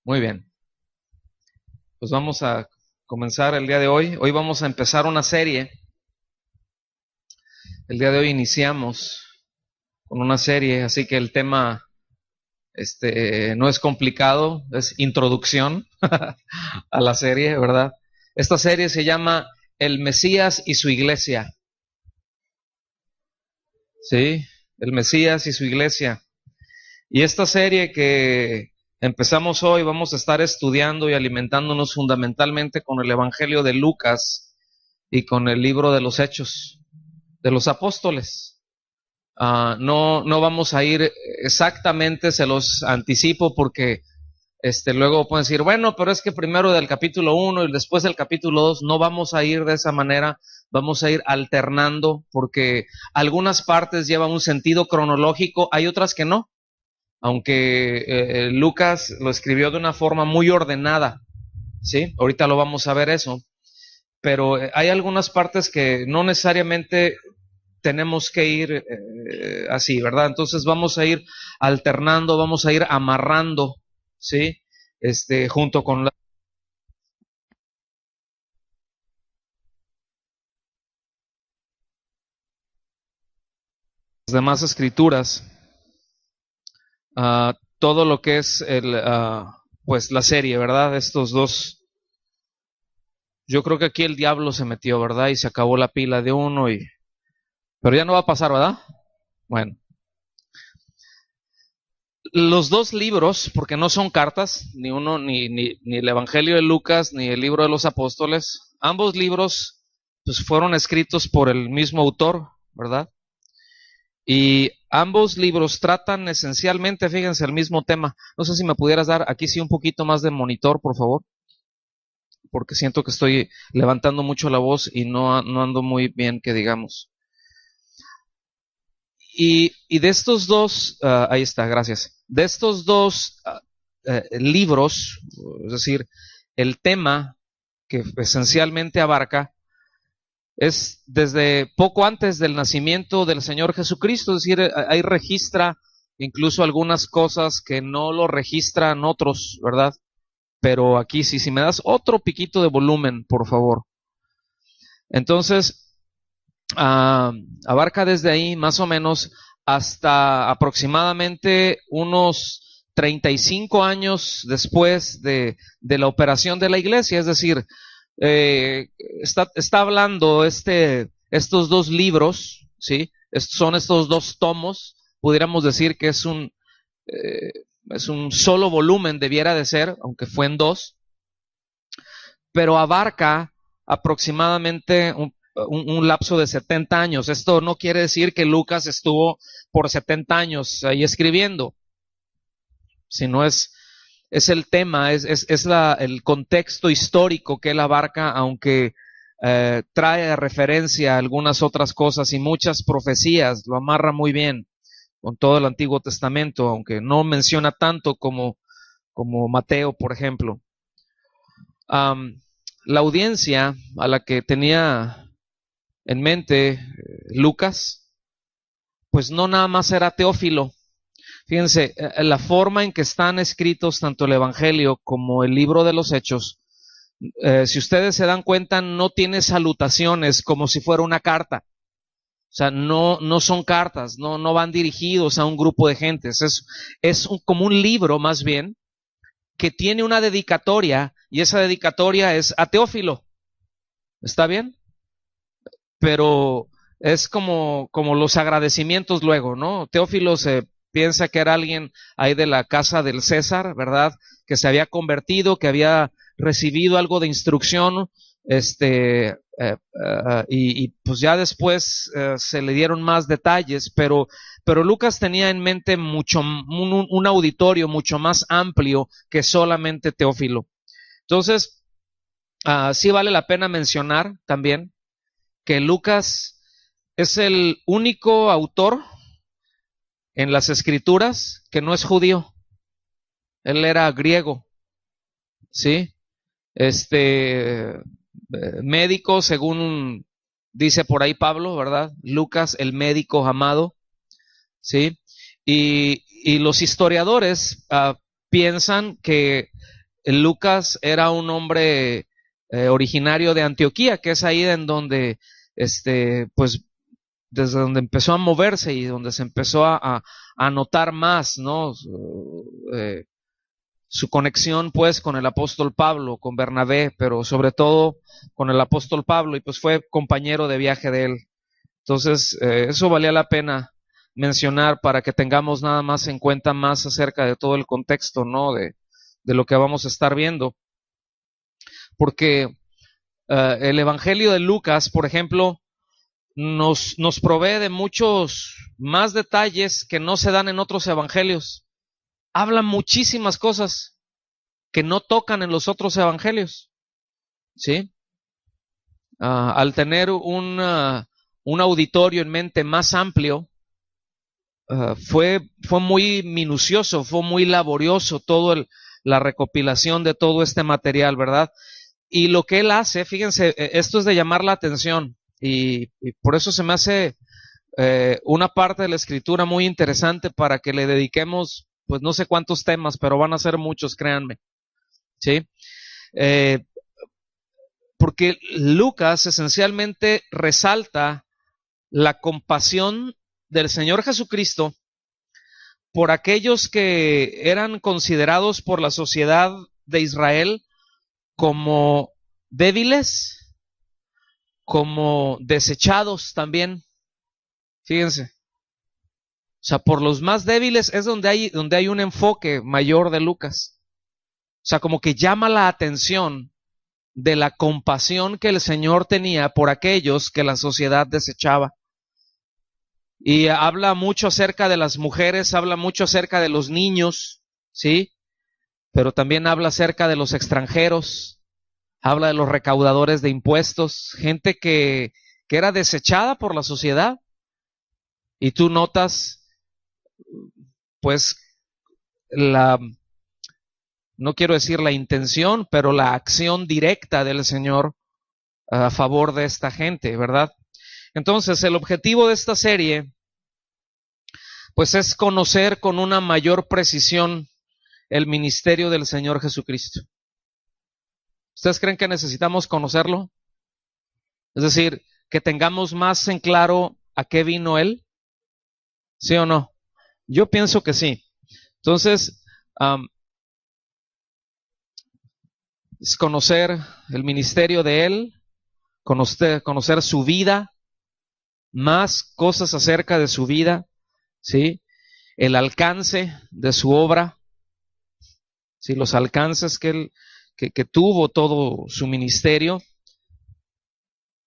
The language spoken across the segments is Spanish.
Muy bien, pues vamos a comenzar el día de hoy. Hoy vamos a empezar una serie. El día de hoy iniciamos con una serie, así que el tema no es complicado, es introducción a la serie, ¿verdad? Esta serie se llama El Mesías y su iglesia. Sí, el Mesías y su iglesia. Y esta serie que empezamos hoy, vamos a estar estudiando y alimentándonos fundamentalmente con el Evangelio de Lucas y con el libro de los Hechos de los Apóstoles. No vamos a ir exactamente, se los anticipo, porque luego pueden decir, bueno, pero es que primero del capítulo 1 y después del capítulo 2, no vamos a ir de esa manera, vamos a ir alternando, porque algunas partes llevan un sentido cronológico, hay otras que no, aunque Lucas lo escribió de una forma muy ordenada, ¿sí? Ahorita lo vamos a ver eso, pero hay algunas partes que no necesariamente tenemos que ir así, ¿verdad? Entonces vamos a ir alternando, vamos a ir amarrando, ¿sí? Junto con las demás escrituras, todo lo que es pues la serie, ¿verdad? Estos dos. Yo creo que aquí el diablo se metió, ¿verdad? Y se acabó la pila de uno pero ya no va a pasar, ¿verdad? Bueno, los dos libros, porque no son cartas, ni uno, ni el Evangelio de Lucas, ni el libro de los Apóstoles, ambos libros pues fueron escritos por el mismo autor, ¿verdad? Y ambos libros tratan esencialmente, fíjense, el mismo tema. No sé si me pudieras dar aquí sí un poquito más de monitor, por favor, porque siento que estoy levantando mucho la voz y no ando muy bien, que digamos. Y de estos dos, ahí está, gracias. De estos dos libros, es decir, el tema que esencialmente abarca es desde poco antes del nacimiento del Señor Jesucristo, es decir, ahí registra incluso algunas cosas que no lo registran otros, ¿verdad? Pero aquí sí, si me das otro piquito de volumen, por favor. Entonces, abarca desde ahí más o menos hasta aproximadamente unos 35 años después de la operación de la iglesia, es decir, eh, está hablando estos dos libros, ¿sí? Son estos dos tomos, pudiéramos decir que eh, es un solo volumen, debiera de ser, aunque fue en dos, pero abarca aproximadamente un lapso de 70 años. Esto no quiere decir que Lucas estuvo por 70 años ahí escribiendo, sino es el tema, el contexto histórico que él abarca, aunque trae a referencia algunas otras cosas y muchas profecías, lo amarra muy bien con todo el Antiguo Testamento, aunque no menciona tanto como Mateo, por ejemplo. Um, la audiencia a la que tenía en mente Lucas, pues no nada más era Teófilo. Fíjense, la forma en que están escritos tanto el Evangelio como el libro de los Hechos, si ustedes se dan cuenta, no tiene salutaciones como si fuera una carta. O sea, no son cartas, no van dirigidos a un grupo de gentes. Como un libro más bien que tiene una dedicatoria, y esa dedicatoria es a Teófilo. ¿Está bien? Pero es como los agradecimientos luego, ¿no? Teófilo se piensa que era alguien ahí de la casa del César, ¿verdad? Que se había convertido, que había recibido algo de instrucción, y pues ya después se le dieron más detalles, pero Lucas tenía en mente un auditorio mucho más amplio que solamente Teófilo. Entonces, sí vale la pena mencionar también que Lucas es el único autor en las escrituras que no es judío. Él era griego, ¿sí? Médico, según dice por ahí Pablo, ¿verdad? Lucas, el médico amado, ¿sí? Y los historiadores piensan que Lucas era un hombre originario de Antioquía, que es ahí en donde, pues, desde donde empezó a moverse y donde se empezó a notar más, ¿no? Su conexión, pues, con el apóstol Pablo, con Bernabé, pero sobre todo con el apóstol Pablo, y pues fue compañero de viaje de él. Entonces, eso valía la pena mencionar para que tengamos nada más en cuenta más acerca de todo el contexto, ¿no? De lo que vamos a estar viendo. Porque el Evangelio de Lucas, por ejemplo, nos provee de muchos más detalles que no se dan en otros evangelios. Habla muchísimas cosas que no tocan en los otros evangelios, ¿sí? Al tener un auditorio en mente más amplio, fue muy minucioso, fue muy laborioso la recopilación de todo este material, ¿verdad? Y lo que él hace, fíjense, esto es de llamar la atención y por eso se me hace una parte de la escritura muy interesante para que le dediquemos, pues no sé cuántos temas, pero van a ser muchos, créanme, ¿sí? Porque Lucas esencialmente resalta la compasión del Señor Jesucristo por aquellos que eran considerados por la sociedad de Israel como débiles, como desechados también. Fíjense. O sea, por los más débiles es donde hay un enfoque mayor de Lucas. O sea, como que llama la atención de la compasión que el Señor tenía por aquellos que la sociedad desechaba. Y habla mucho acerca de las mujeres, habla mucho acerca de los niños, ¿sí? Pero también habla acerca de los extranjeros, habla de los recaudadores de impuestos, gente que era desechada por la sociedad. Y tú notas, pues, no quiero decir la intención, pero la acción directa del Señor a favor de esta gente, ¿verdad? Entonces, el objetivo de esta serie, pues, es conocer con una mayor precisión el ministerio del Señor Jesucristo. ¿Ustedes creen que necesitamos conocerlo? Es decir, que tengamos más en claro a qué vino Él, ¿sí o no? Yo pienso que sí. Entonces, es conocer el ministerio de Él, conocer su vida, más cosas acerca de su vida, ¿sí? El alcance de su obra, ¿sí? Los alcances que tuvo todo su ministerio,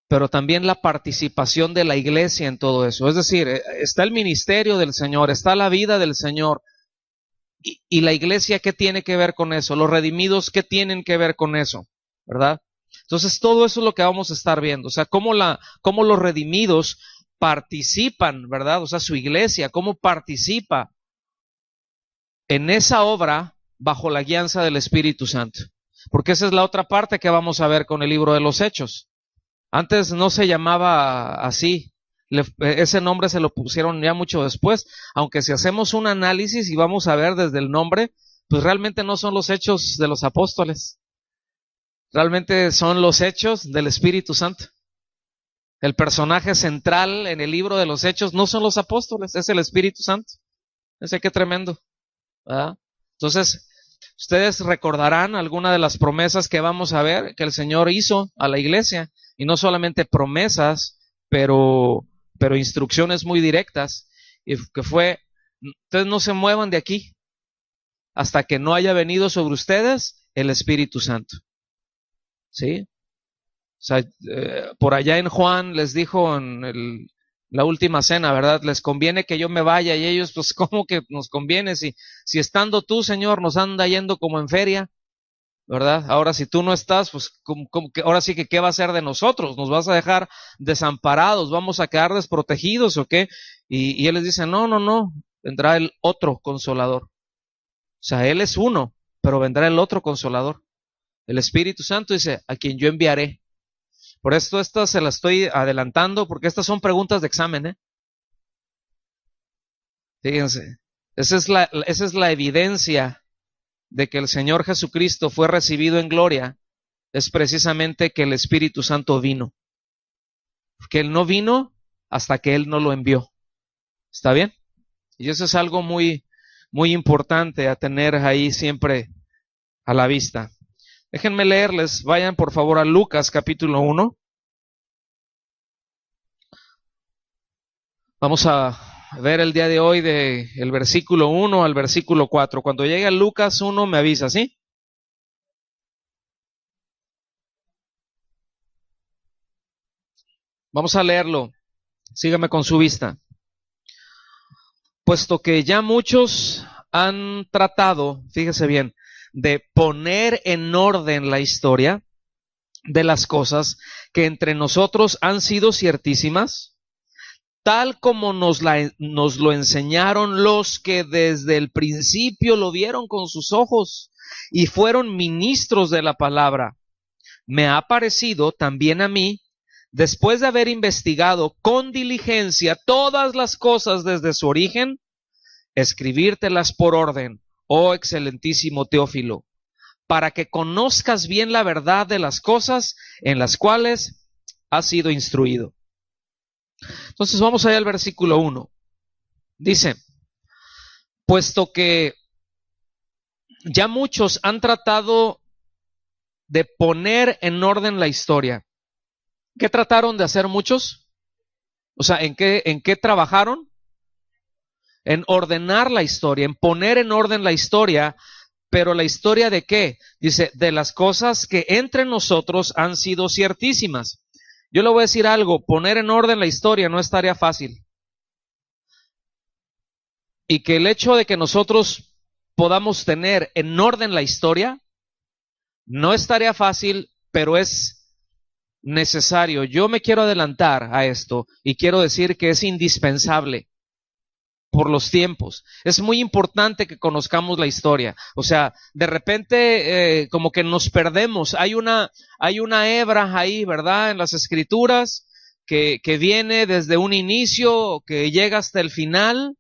pero también la participación de la iglesia en todo eso. Es decir, está el ministerio del Señor, está la vida del Señor, y la iglesia, ¿qué tiene que ver con eso? Los redimidos, ¿qué tienen que ver con eso? ¿Verdad? Entonces, todo eso es lo que vamos a estar viendo. O sea, cómo los redimidos participan, ¿verdad? O sea, su iglesia, cómo participa en esa obra bajo la guianza del Espíritu Santo. Porque esa es la otra parte que vamos a ver con el libro de los Hechos. Antes no se llamaba así. Ese nombre se lo pusieron ya mucho después, aunque si hacemos un análisis y vamos a ver desde el nombre, pues realmente no son los hechos de los apóstoles, realmente son los hechos del Espíritu Santo. El personaje central en el libro de los hechos no son los apóstoles, es el Espíritu Santo. Ese qué tremendo, ¿verdad? Entonces, ustedes recordarán alguna de las promesas que vamos a ver que el Señor hizo a la iglesia, y no solamente promesas, pero instrucciones muy directas, y que fue: ustedes no se muevan de aquí hasta que no haya venido sobre ustedes el Espíritu Santo. ¿Sí? O sea, por allá en Juan les dijo en la última cena, ¿verdad? Les conviene que yo me vaya, y ellos, pues, ¿cómo que nos conviene? Si estando tú, Señor, nos anda yendo como en feria, ¿verdad? Ahora si tú no estás, pues ahora sí que ¿qué va a ser de nosotros? ¿Nos vas a dejar desamparados? ¿Vamos a quedar desprotegidos o qué? Y él les dice: no, vendrá el otro consolador. O sea, Él es uno, pero vendrá el otro consolador. El Espíritu Santo dice: a quien yo enviaré. Por esto esta se la estoy adelantando, porque estas son preguntas de examen, ¿eh? Fíjense, esa es la evidencia de que el Señor Jesucristo fue recibido en gloria es precisamente que el Espíritu Santo vino. Que Él no vino hasta que Él no lo envió. ¿Está bien? Y eso es algo muy, muy importante a tener ahí siempre a la vista. Déjenme leerles, vayan por favor a Lucas capítulo 1. Vamos a ver el día de hoy el versículo 1 al versículo 4. Cuando llegue a Lucas 1 me avisa, ¿sí? Vamos a leerlo. Sígame con su vista. Puesto que ya muchos han tratado, fíjese bien, de poner en orden la historia de las cosas que entre nosotros han sido ciertísimas, tal como nos lo enseñaron los que desde el principio lo vieron con sus ojos y fueron ministros de la palabra. Me ha parecido también a mí, después de haber investigado con diligencia todas las cosas desde su origen, escribírtelas por orden, oh excelentísimo Teófilo, para que conozcas bien la verdad de las cosas en las cuales has sido instruido. Entonces vamos allá al versículo 1. Dice, puesto que ya muchos han tratado de poner en orden la historia. ¿Qué trataron de hacer muchos? O sea, ¿en qué trabajaron? En ordenar la historia, en poner en orden la historia. ¿Pero la historia de qué? Dice, de las cosas que entre nosotros han sido ciertísimas. Yo le voy a decir algo, poner en orden la historia no es tarea fácil. Y que el hecho de que nosotros podamos tener en orden la historia no es tarea fácil, pero es necesario. Yo me quiero adelantar a esto y quiero decir que es indispensable por los tiempos. Es muy importante que conozcamos la historia. O sea, de repente como que nos perdemos. Hay una hebra ahí, ¿verdad? En las escrituras que viene desde un inicio, que llega hasta el final.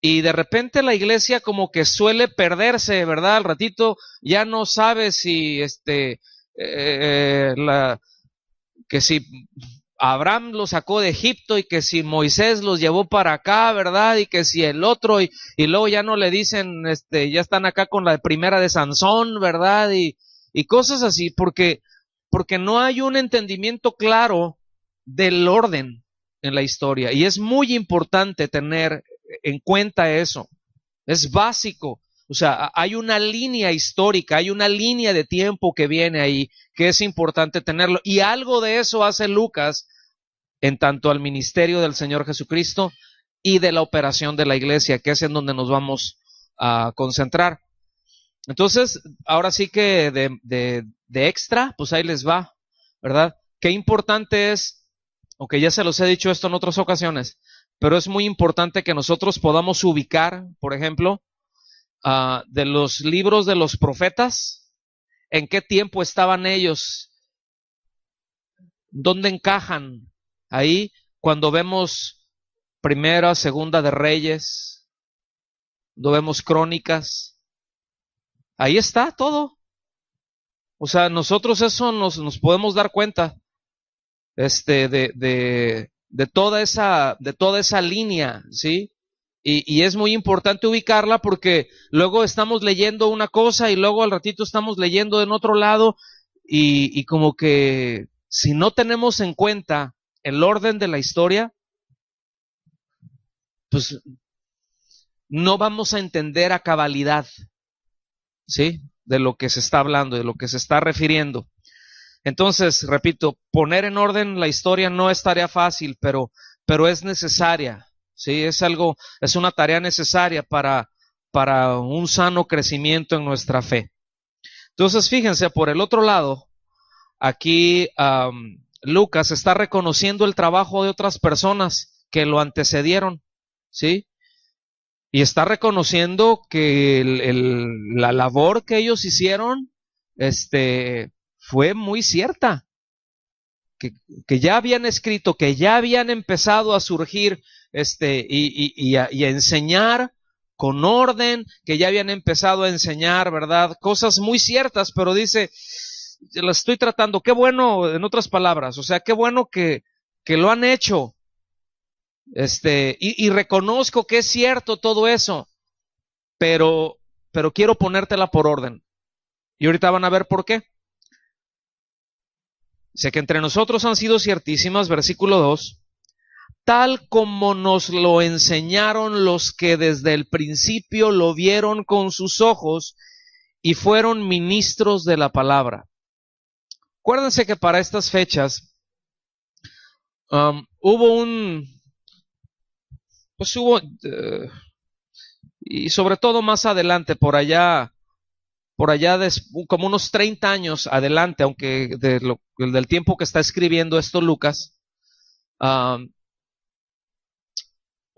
Y de repente la iglesia como que suele perderse, ¿verdad? Al ratito ya no sabe si que si Abraham los sacó de Egipto y que si Moisés los llevó para acá, ¿verdad? Y que si el otro, y luego ya no le dicen, ya están acá con la primera de Sansón, ¿verdad? Y cosas así, porque no hay un entendimiento claro del orden en la historia. Y es muy importante tener en cuenta eso. Es básico. O sea, hay una línea histórica, hay una línea de tiempo que viene ahí, que es importante tenerlo. Y algo de eso hace Lucas en tanto al ministerio del Señor Jesucristo y de la operación de la iglesia, que es en donde nos vamos a concentrar. Entonces, ahora sí que de extra, pues ahí les va, ¿verdad? Qué importante es, aunque ya se los he dicho esto en otras ocasiones, pero es muy importante que nosotros podamos ubicar, por ejemplo, de los libros de los profetas, en qué tiempo estaban ellos, dónde encajan ahí cuando vemos Primera, Segunda de Reyes, cuando vemos Crónicas, ahí está todo. O sea, nosotros eso nos podemos dar cuenta de toda esa línea, ¿sí? Y es muy importante ubicarla porque luego estamos leyendo una cosa y luego al ratito estamos leyendo en otro lado y como que si no tenemos en cuenta el orden de la historia, pues no vamos a entender a cabalidad, ¿sí? De lo que se está hablando, de lo que se está refiriendo. Entonces, repito, poner en orden la historia no es tarea fácil, pero es necesaria, ¿sí? Es una tarea necesaria para un sano crecimiento en nuestra fe. Entonces, fíjense, por el otro lado, aquí Lucas está reconociendo el trabajo de otras personas que lo antecedieron, ¿sí? Y está reconociendo que la labor que ellos hicieron, fue muy cierta, que ya habían escrito, que ya habían empezado a surgir, y a enseñar con orden, que ya habían empezado a enseñar, ¿verdad? Cosas muy ciertas, pero dice, las estoy tratando, qué bueno, en otras palabras, o sea, qué bueno que lo han hecho, y reconozco que es cierto todo eso, pero quiero ponértela por orden. Y ahorita van a ver por qué. Sé que entre nosotros han sido ciertísimas, versículo 2, tal como nos lo enseñaron los que desde el principio lo vieron con sus ojos y fueron ministros de la palabra. Acuérdense que para estas fechas hubo y sobre todo más adelante, por allá como unos 30 años adelante, aunque del tiempo que está escribiendo esto Lucas,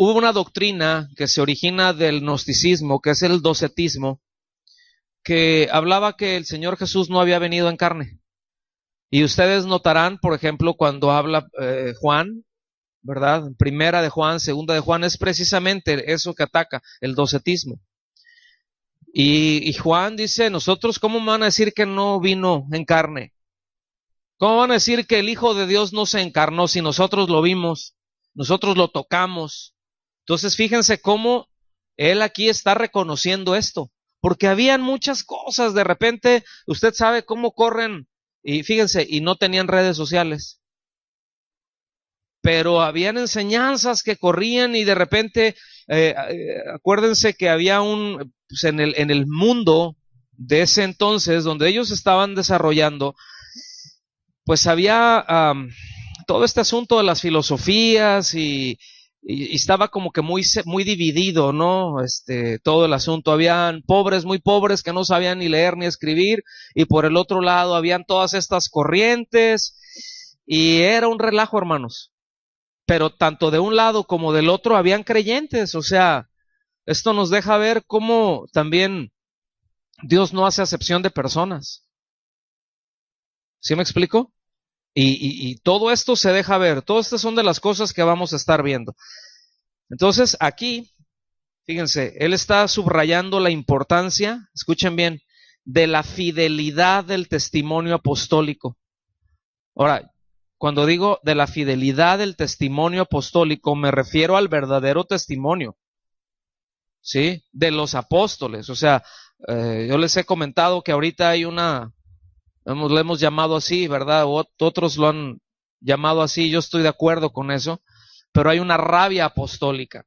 hubo una doctrina que se origina del gnosticismo, que es el docetismo, que hablaba que el Señor Jesús no había venido en carne. Y ustedes notarán, por ejemplo, cuando habla Juan, ¿verdad? Primera de Juan, segunda de Juan, es precisamente eso que ataca, el docetismo. Y Juan dice, nosotros, ¿cómo van a decir que no vino en carne? ¿Cómo van a decir que el Hijo de Dios no se encarnó si nosotros lo vimos, nosotros lo tocamos? Entonces, fíjense cómo él aquí está reconociendo esto, porque habían muchas cosas, de repente, usted sabe cómo corren, y fíjense, y no tenían redes sociales, pero habían enseñanzas que corrían y de repente, acuérdense que había pues en el mundo de ese entonces, donde ellos estaban desarrollando, pues había todo este asunto de las filosofías y estaba como que muy dividido, ¿no? Todo el asunto. Habían pobres, muy pobres, que no sabían ni leer ni escribir, y por el otro lado habían todas estas corrientes, y era un relajo, hermanos. Pero tanto de un lado como del otro habían creyentes, o sea, esto nos deja ver cómo también Dios no hace acepción de personas. ¿Sí me explico? Y todo esto se deja ver, todas estas son de las cosas que vamos a estar viendo. Entonces aquí, fíjense, él está subrayando la importancia, escuchen bien, de la fidelidad del testimonio apostólico. Ahora, cuando digo de la fidelidad del testimonio apostólico, me refiero al verdadero testimonio, ¿sí? De los apóstoles. O sea, yo les he comentado que ahorita hay le hemos llamado así, ¿verdad? Otros lo han llamado así, yo estoy de acuerdo con eso, pero hay una rabia apostólica.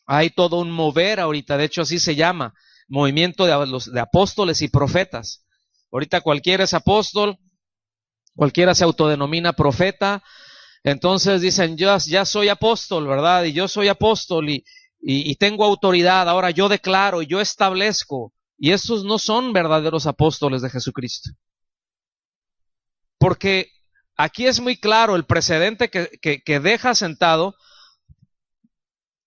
Hay todo un mover ahorita, de hecho así se llama, movimiento de apóstoles y profetas. Ahorita cualquiera es apóstol, cualquiera se autodenomina profeta, entonces dicen, yo ya soy apóstol, ¿verdad? Y yo soy apóstol y tengo autoridad, ahora yo declaro y yo establezco, y esos no son verdaderos apóstoles de Jesucristo. Porque aquí es muy claro el precedente que deja sentado,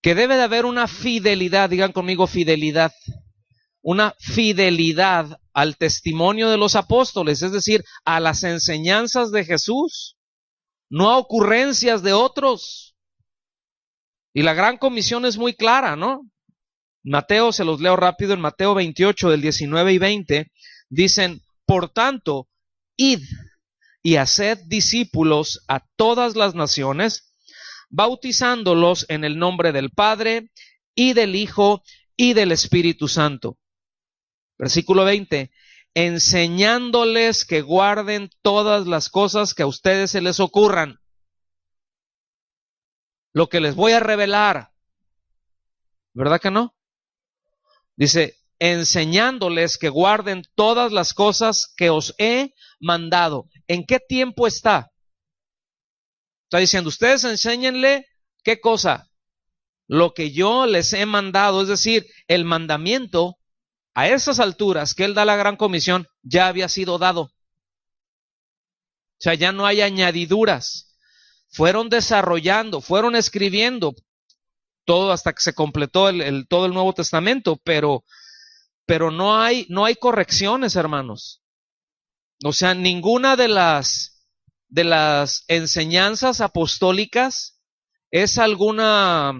que debe de haber una fidelidad, digan conmigo fidelidad, una fidelidad al testimonio de los apóstoles, es decir, a las enseñanzas de Jesús, no a ocurrencias de otros. Y la gran comisión es muy clara, ¿no? Mateo, se los leo rápido, en Mateo 28, del 19 y 20, dicen, por tanto, id y haced discípulos a todas las naciones, bautizándolos en el nombre del Padre y del Hijo y del Espíritu Santo. Versículo 20, enseñándoles que guarden todas las cosas que a ustedes se les ocurran. Lo que les voy a revelar, ¿verdad que no? Dice, enseñándoles que guarden todas las cosas que os he mandado. ¿En qué tiempo está? Está diciendo, ustedes enséñenle, ¿qué cosa? Lo que yo les he mandado, es decir, el mandamiento a esas alturas que él da la gran comisión ya había sido dado. O sea, ya no hay añadiduras. Fueron desarrollando, fueron escribiendo todo hasta que se completó todo el Nuevo Testamento, pero no hay correcciones, hermanos. O sea, ninguna de las enseñanzas apostólicas es alguna,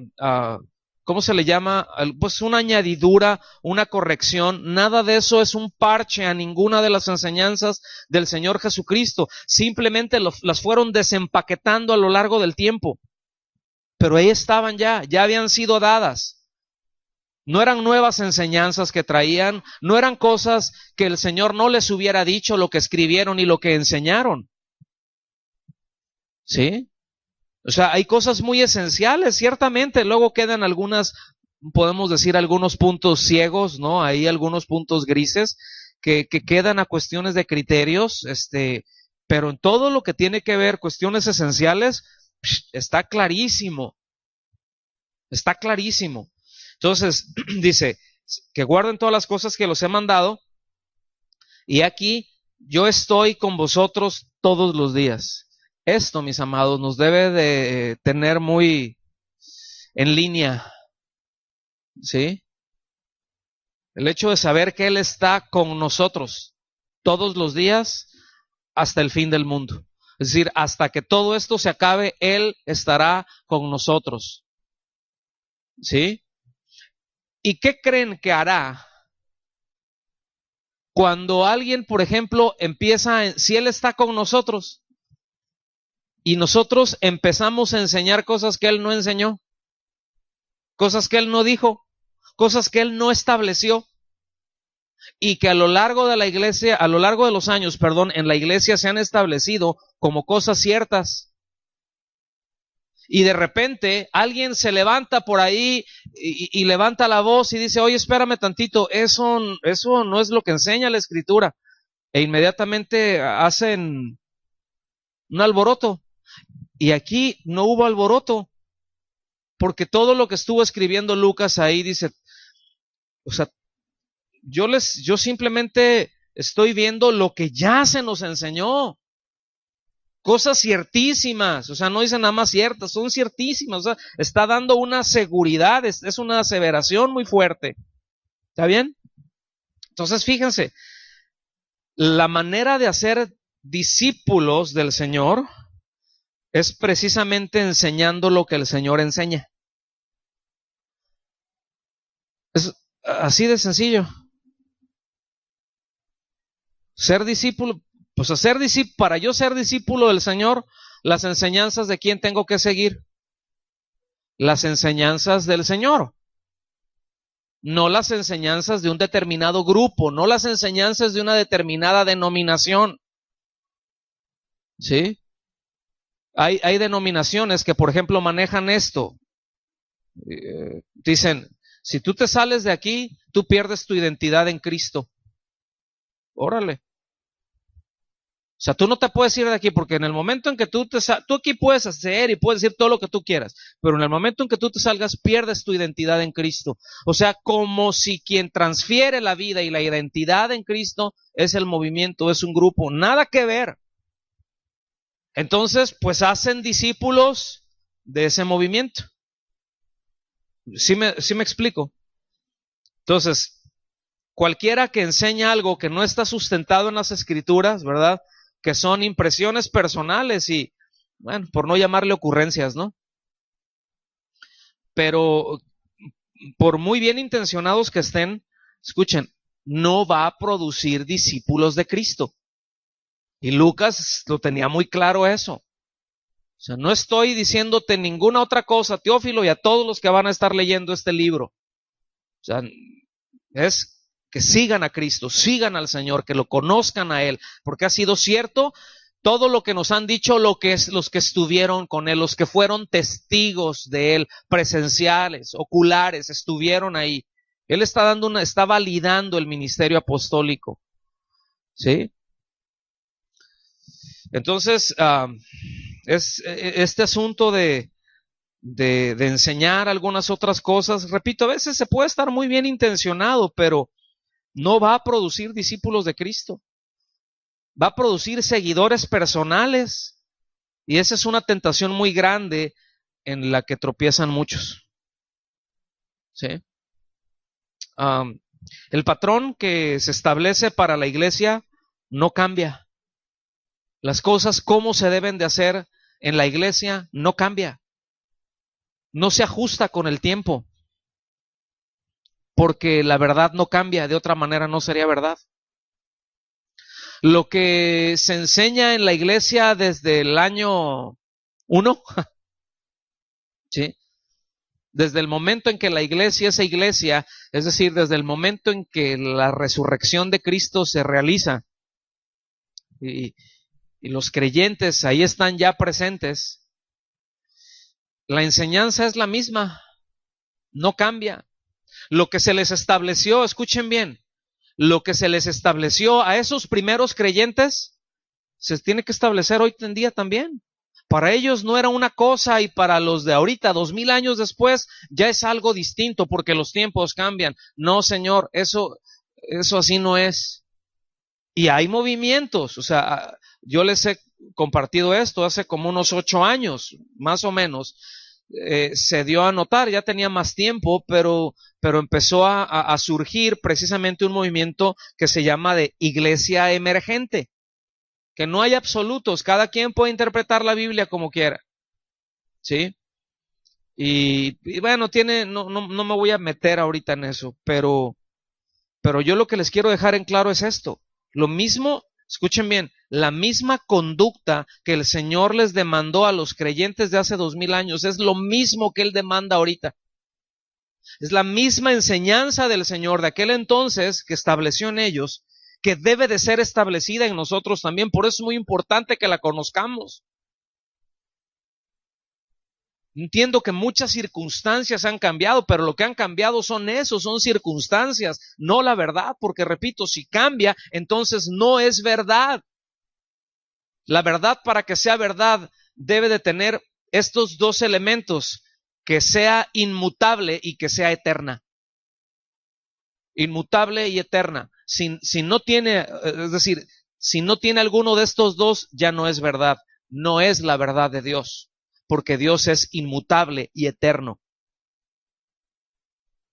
¿cómo se le llama? Pues una añadidura, una corrección. Nada de eso es un parche a ninguna de las enseñanzas del Señor Jesucristo. Simplemente las fueron desempaquetando a lo largo del tiempo. Pero ahí estaban ya habían sido dadas. No eran nuevas enseñanzas que traían, no eran cosas que el Señor no les hubiera dicho lo que escribieron y lo que enseñaron. ¿Sí? O sea, hay cosas muy esenciales, ciertamente. Luego quedan algunas, podemos decir, algunos puntos ciegos, ¿no? Hay algunos puntos grises que quedan a cuestiones de criterios, pero en todo lo que tiene que ver cuestiones esenciales, está clarísimo. Está clarísimo. Entonces, dice, que guarden todas las cosas que los he mandado, y aquí yo estoy con vosotros todos los días. Esto, mis amados, nos debe de tener muy en línea, ¿sí? El hecho de saber que Él está con nosotros todos los días hasta el fin del mundo. Es decir, hasta que todo esto se acabe, Él estará con nosotros, ¿sí? ¿Y qué creen que hará cuando alguien, por ejemplo, si Él está con nosotros y nosotros empezamos a enseñar cosas que Él no enseñó, cosas que Él no dijo, cosas que Él no estableció, y que a lo largo de la iglesia, a lo largo de los años, en la iglesia se han establecido como cosas ciertas? Y de repente alguien se levanta por ahí y levanta la voz y dice, oye, espérame tantito, eso no es lo que enseña la Escritura. E inmediatamente hacen un alboroto. Y aquí no hubo alboroto, porque todo lo que estuvo escribiendo Lucas ahí dice, o sea, yo simplemente estoy viendo lo que ya se nos enseñó. Cosas ciertísimas, o sea, no dicen nada más ciertas, son ciertísimas, o sea, está dando una seguridad, es una aseveración muy fuerte. ¿Está bien? Entonces, fíjense, la manera de hacer discípulos del Señor es precisamente enseñando lo que el Señor enseña. Es así de sencillo. Ser discípulo, pues para yo ser discípulo del Señor, las enseñanzas de quién tengo que seguir. Las enseñanzas del Señor. No las enseñanzas de un determinado grupo, no las enseñanzas de una determinada denominación. ¿Sí? Hay denominaciones que, por ejemplo, manejan esto. Dicen, si tú te sales de aquí, tú pierdes tu identidad en Cristo. Órale. O sea, tú no te puedes ir de aquí porque en el momento en que tú aquí puedes hacer y puedes decir todo lo que tú quieras, pero en el momento en que tú te salgas, pierdes tu identidad en Cristo. O sea, como si quien transfiere la vida y la identidad en Cristo es el movimiento, es un grupo, nada que ver. Entonces, pues hacen discípulos de ese movimiento. ¿Sí me explico? Entonces, cualquiera que enseña algo que no está sustentado en las Escrituras, ¿verdad?, que son impresiones personales y, bueno, por no llamarle ocurrencias, ¿no? Pero por muy bien intencionados que estén, escuchen, no va a producir discípulos de Cristo. Y Lucas lo tenía muy claro eso. O sea, no estoy diciéndote ninguna otra cosa, Teófilo, y a todos los que van a estar leyendo este libro. O sea, es que sigan a Cristo, sigan al Señor, que lo conozcan a Él, porque ha sido cierto todo lo que nos han dicho los que estuvieron con Él, los que fueron testigos de Él, presenciales, oculares, estuvieron ahí. Él está validando el ministerio apostólico. ¿Sí? Entonces, es este asunto de enseñar algunas otras cosas, repito, a veces se puede estar muy bien intencionado, pero no va a producir discípulos de Cristo. Va a producir seguidores personales. Y esa es una tentación muy grande en la que tropiezan muchos. ¿Sí? El patrón que se establece para la iglesia no cambia. Las cosas como se deben de hacer en la iglesia no cambia. No se ajusta con el tiempo. porque la verdad no cambia, de otra manera no sería verdad. Lo que se enseña en la iglesia desde el año 1, ¿sí? Desde el momento en que la iglesia es iglesia, es decir, desde el momento en que la resurrección de Cristo se realiza y, y los creyentes ahí están ya presentes, la enseñanza es la misma, no cambia. Lo que se les estableció, escuchen bien, lo que se les estableció a esos primeros creyentes, se tiene que establecer hoy en día también. Para ellos no era una cosa y para los de ahorita, 2000 años después, ya es algo distinto porque los tiempos cambian. No, Señor, eso así no es. Y hay movimientos, o sea, yo les he compartido esto hace como unos 8 años, más o menos. Se dio a notar, ya tenía más tiempo, pero empezó a surgir precisamente un movimiento que se llama de iglesia emergente, que no hay absolutos, cada quien puede interpretar la Biblia como quiera, ¿sí? Y bueno, no me voy a meter ahorita en eso, pero yo lo que les quiero dejar en claro es esto, lo mismo, escuchen bien, la misma conducta que el Señor les demandó a los creyentes de hace 2000 años, es lo mismo que Él demanda ahorita. Es la misma enseñanza del Señor de aquel entonces que estableció en ellos, que debe de ser establecida en nosotros también. Por eso es muy importante que la conozcamos. Entiendo que muchas circunstancias han cambiado, pero lo que han cambiado son circunstancias, no la verdad, porque repito, si cambia, entonces no es verdad. La verdad, para que sea verdad, debe de tener estos dos elementos, que sea inmutable y que sea eterna. Inmutable y eterna. Si no tiene, es decir, si no tiene alguno de estos dos, ya no es verdad. No es la verdad de Dios, porque Dios es inmutable y eterno.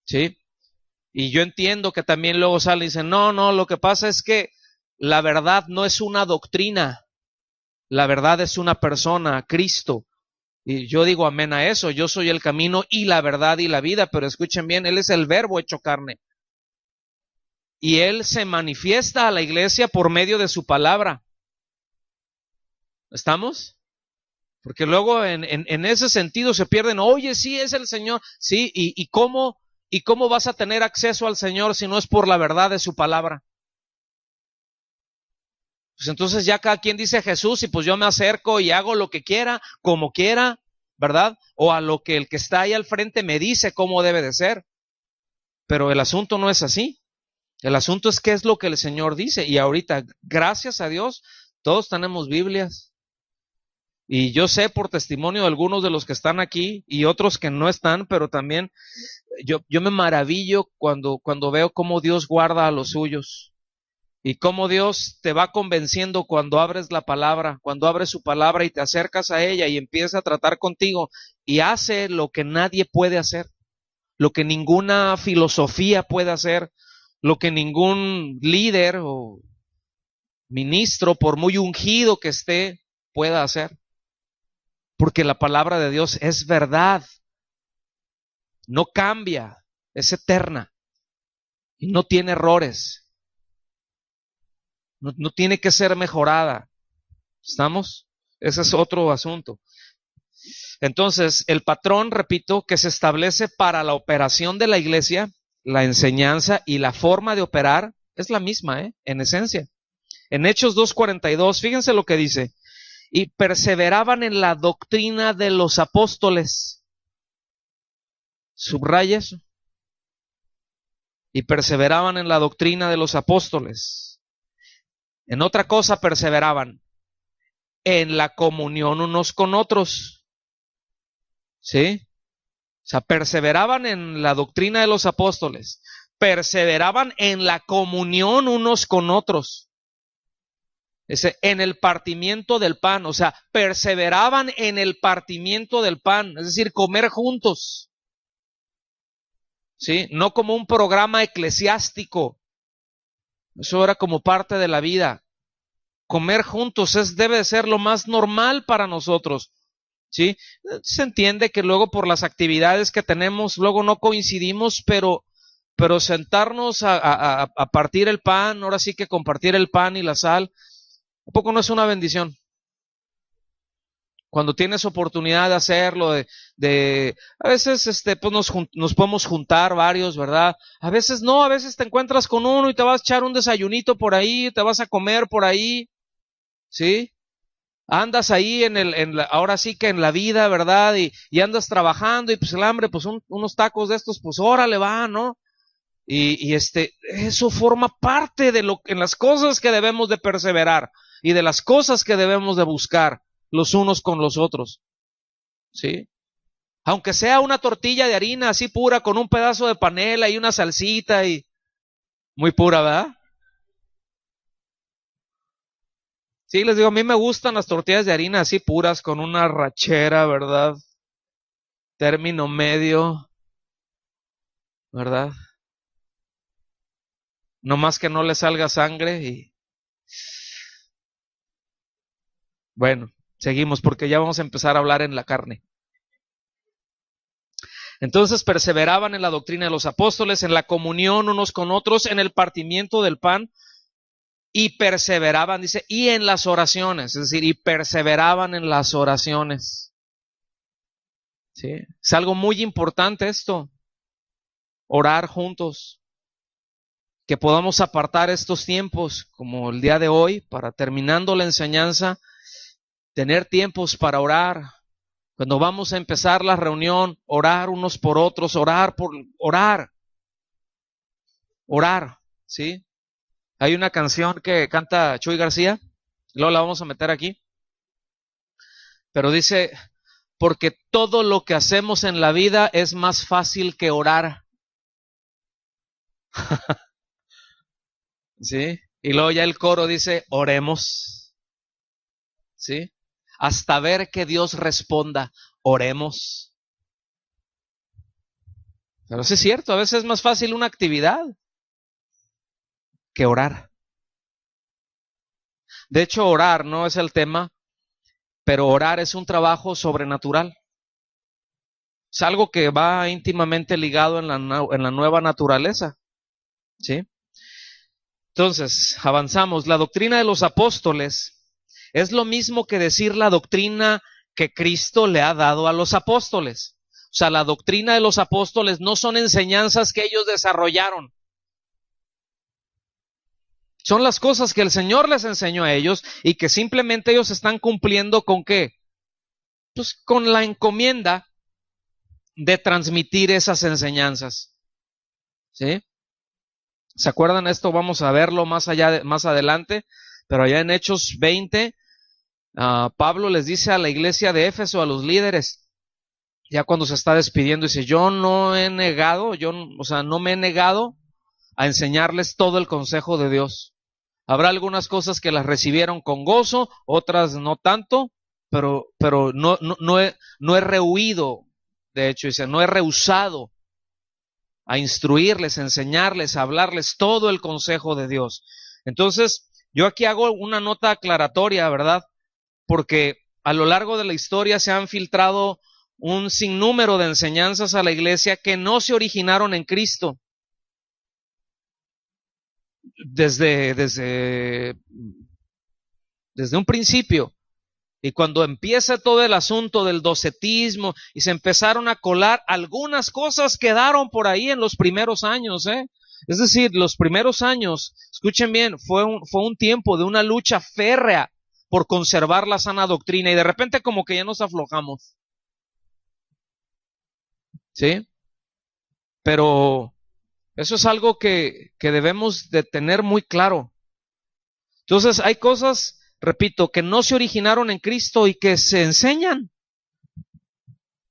¿Sí? Y yo entiendo que también luego salen y dicen, no, lo que pasa es que la verdad no es una doctrina, la verdad es una persona, Cristo. Y yo digo amén a eso, yo soy el camino y la verdad y la vida, pero escuchen bien, Él es el verbo hecho carne. Y Él se manifiesta a la iglesia por medio de su palabra. ¿Estamos? Porque luego en ese sentido se pierden, oye, sí es el Señor, sí, ¿y cómo vas a tener acceso al Señor si no es por la verdad de su palabra? Pues entonces ya cada quien dice Jesús y pues yo me acerco y hago lo que quiera, como quiera, ¿verdad? O a lo que el que está ahí al frente me dice cómo debe de ser. Pero el asunto no es así. El asunto es qué es lo que el Señor dice. Y ahorita, gracias a Dios, todos tenemos Biblias. Y yo sé por testimonio de algunos de los que están aquí y otros que no están, pero también yo me maravillo cuando veo cómo Dios guarda a los suyos. Y cómo Dios te va convenciendo cuando abres la palabra, cuando abres su palabra y te acercas a ella y empieza a tratar contigo y hace lo que nadie puede hacer, lo que ninguna filosofía puede hacer, lo que ningún líder o ministro, por muy ungido que esté, pueda hacer. Porque la palabra de Dios es verdad, no cambia, es eterna y no tiene errores. No tiene que ser mejorada. ¿Estamos? Ese es otro asunto. Entonces, el patrón, repito, que se establece para la operación de la iglesia, la enseñanza y la forma de operar es la misma, en esencia. En Hechos 2:42, fíjense lo que dice. Y perseveraban en la doctrina de los apóstoles. Subraya eso. Y perseveraban en la doctrina de los apóstoles. En otra cosa perseveraban, en la comunión unos con otros. ¿Sí? O sea, perseveraban en la doctrina de los apóstoles, perseveraban en la comunión unos con otros. En el partimiento del pan, o sea, perseveraban en el partimiento del pan, es decir, comer juntos. ¿Sí? No como un programa eclesiástico. Eso era como parte de la vida. Comer juntos debe de ser lo más normal para nosotros. ¿Sí? Se entiende que luego por las actividades que tenemos, luego no coincidimos, pero pero sentarnos a partir el pan, ahora sí que compartir el pan y la sal, ¿a poco no es una bendición? Cuando tienes oportunidad de hacerlo, a veces pues nos podemos juntar varios, ¿verdad? A veces no, a veces te encuentras con uno y te vas a echar un desayunito por ahí, te vas a comer por ahí, ¿sí? Andas ahí ahora sí que en la vida, ¿verdad? Y andas trabajando y pues el hambre, pues unos tacos de estos, pues órale va, ¿no? Y eso forma parte en las cosas que debemos de perseverar y de las cosas que debemos de buscar los unos con los otros, ¿sí? Aunque sea una tortilla de harina así pura con un pedazo de panela y una salsita y muy pura, ¿verdad? Sí, les digo, a mí me gustan las tortillas de harina así puras con una rachera, ¿verdad? Término medio, ¿verdad? No más que no le salga sangre y bueno, seguimos porque ya vamos a empezar a hablar en la carne. Entonces perseveraban en la doctrina de los apóstoles, en la comunión unos con otros, en el partimiento del pan y perseveraban, dice, y en las oraciones, es decir, y perseveraban en las oraciones. ¿Sí? Es algo muy importante esto, orar juntos, que podamos apartar estos tiempos como el día de hoy para terminando la enseñanza, tener tiempos para orar. Cuando vamos a empezar la reunión, orar unos por otros, orar, ¿sí? Hay una canción que canta Chuy García, luego la vamos a meter aquí, pero dice, porque todo lo que hacemos en la vida es más fácil que orar, ¿sí? Y luego ya el coro dice, oremos, ¿sí? Hasta ver que Dios responda, oremos. Pero sí es cierto, a veces es más fácil una actividad que orar. De hecho, orar no es el tema, pero orar es un trabajo sobrenatural. Es algo que va íntimamente ligado en la nueva naturaleza, ¿sí? Entonces, avanzamos. La doctrina de los apóstoles es lo mismo que decir la doctrina que Cristo le ha dado a los apóstoles. O sea, la doctrina de los apóstoles no son enseñanzas que ellos desarrollaron. Son las cosas que el Señor les enseñó a ellos y que simplemente ellos están cumpliendo ¿con qué? Pues con la encomienda de transmitir esas enseñanzas. ¿Sí? ¿Se acuerdan esto? Vamos a verlo más adelante, pero allá en Hechos 20, Pablo les dice a la iglesia de Éfeso, a los líderes, ya cuando se está despidiendo, dice, yo no he negado, no me he negado a enseñarles todo el consejo de Dios. Habrá algunas cosas que las recibieron con gozo, otras no tanto, pero no he rehuido, de hecho, dice, no he rehusado a instruirles, a enseñarles, a hablarles todo el consejo de Dios. Entonces, yo aquí hago una nota aclaratoria, ¿verdad? Porque a lo largo de la historia se han filtrado un sinnúmero de enseñanzas a la iglesia que no se originaron en Cristo. Desde un principio. Y cuando empieza todo el asunto del docetismo y se empezaron a colar, algunas cosas quedaron por ahí en los primeros años, ¿eh? Es decir, los primeros años, escuchen bien, fue un tiempo de una lucha férrea por conservar la sana doctrina y de repente como que ya nos aflojamos. ¿Sí? Pero eso es algo que debemos de tener muy claro. Entonces hay cosas, repito, que no se originaron en Cristo y que se enseñan.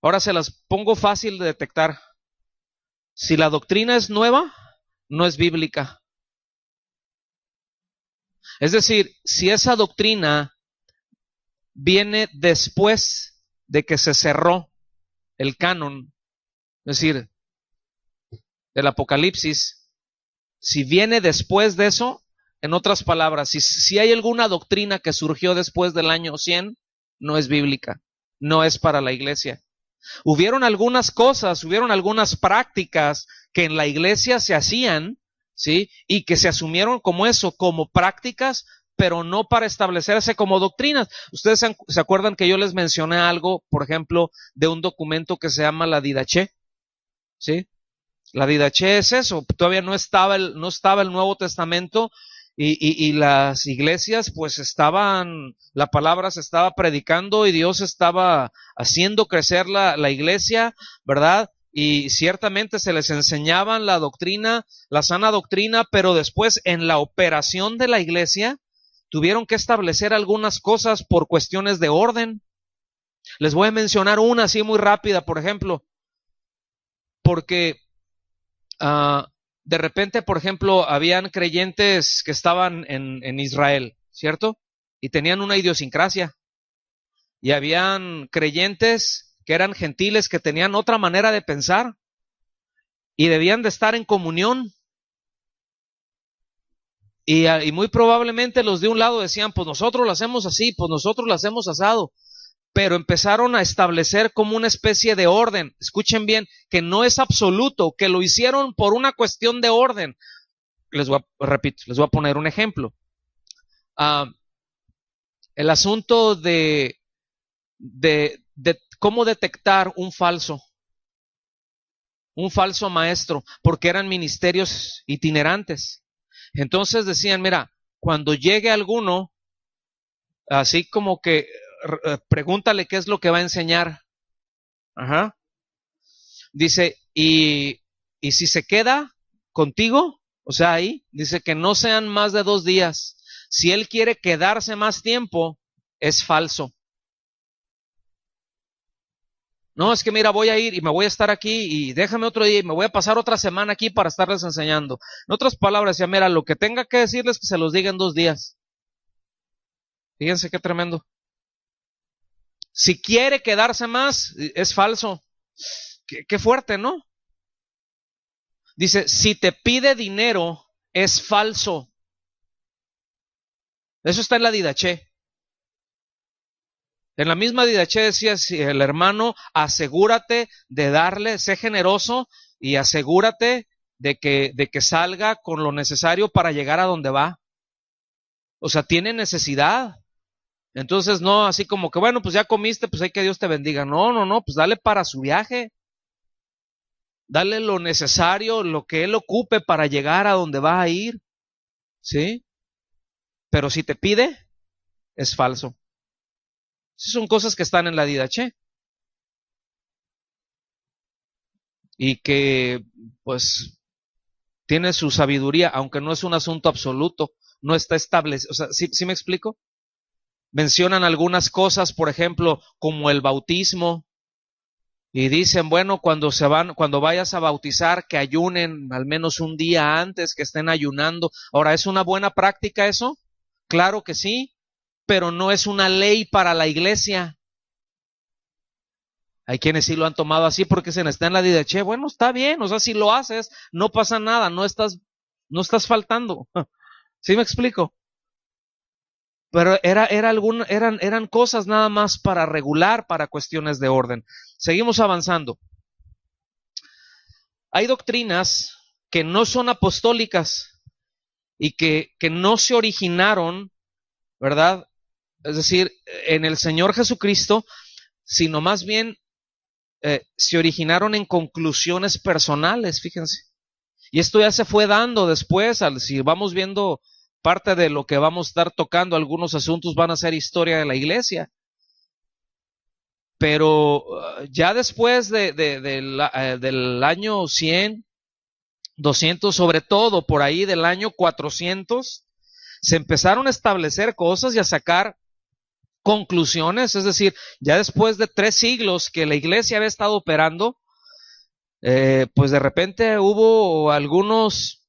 Ahora se las pongo fácil de detectar. Si la doctrina es nueva, no es bíblica. Es decir, si esa doctrina viene después de que se cerró el canon, es decir, del Apocalipsis, si viene después de eso, en otras palabras, si hay alguna doctrina que surgió después del año 100, no es bíblica, no es para la iglesia. Hubieron algunas cosas, hubieron algunas prácticas que en la iglesia se hacían, ¿sí? Y que se asumieron como eso, como prácticas, pero no para establecerse como doctrinas. Ustedes se acuerdan que yo les mencioné algo, por ejemplo, de un documento que se llama la Didache, ¿sí? La Didache es eso, todavía no estaba el Nuevo Testamento y las iglesias pues la palabra se estaba predicando y Dios estaba haciendo crecer la iglesia, ¿verdad? Y ciertamente se les enseñaban la doctrina, la sana doctrina, pero después en la operación de la iglesia tuvieron que establecer algunas cosas por cuestiones de orden. Les voy a mencionar una así muy rápida, por ejemplo, porque de repente, por ejemplo, habían creyentes que estaban en Israel, ¿cierto? Y tenían una idiosincrasia. Y habían creyentes que eran gentiles, que tenían otra manera de pensar y debían de estar en comunión. Y muy probablemente los de un lado decían, pues nosotros lo hacemos así, pues nosotros lo hacemos asado. Pero empezaron a establecer como una especie de orden. Escuchen bien, que no es absoluto, que lo hicieron por una cuestión de orden. Les voy a poner un ejemplo. El asunto de cómo detectar un falso maestro, porque eran ministerios itinerantes. Entonces decían, mira, cuando llegue alguno, así como que pregúntale qué es lo que va a enseñar. Ajá. Dice, y si se queda contigo, o sea, ahí, dice que no sean más de 2 días. Si él quiere quedarse más tiempo, es falso. No, es que mira, voy a ir y me voy a estar aquí y déjame otro día y me voy a pasar otra semana aquí para estarles enseñando. En otras palabras, decía, mira, lo que tenga que decirles que se los diga en 2 días. Fíjense qué tremendo. Si quiere quedarse más, es falso. Qué fuerte, ¿no? Dice, si te pide dinero, es falso. Eso está en la Didache. En la misma Didache decía, si el hermano, asegúrate de darle, sé generoso y asegúrate de que salga con lo necesario para llegar a donde va. O sea, tiene necesidad. Entonces, no, así como que, bueno, pues ya comiste, pues hay que Dios te bendiga. No, pues dale para su viaje. Dale lo necesario, lo que él ocupe para llegar a donde va a ir. ¿Sí? Pero si te pide, es falso. Esas son cosas que están en la Didache. Y que, pues, tiene su sabiduría, aunque no es un asunto absoluto, no está establecido. O sea, ¿sí me explico? Mencionan algunas cosas, por ejemplo, como el bautismo, y dicen, bueno, cuando vayas a bautizar, que ayunen al menos un día antes, que estén ayunando. Ahora, ¿es una buena práctica eso? Claro que sí, pero no es una ley para la iglesia. Hay quienes sí lo han tomado así porque se está en la Didache. Bueno, está bien, o sea, si lo haces, no pasa nada, no estás faltando. ¿Sí me explico? Pero eran cosas nada más para regular, para cuestiones de orden. Seguimos avanzando. Hay doctrinas que no son apostólicas y que no se originaron, ¿verdad? Es decir, en el Señor Jesucristo, sino más bien se originaron en conclusiones personales, fíjense. Y esto ya se fue dando después, si vamos viendo parte de lo que vamos a estar tocando, algunos asuntos van a ser historia de la iglesia. Pero ya después del año 100, 200, sobre todo por ahí del año 400, se empezaron a establecer cosas y a sacar conclusiones, es decir, ya después de 3 siglos que la iglesia había estado operando, pues de repente hubo algunos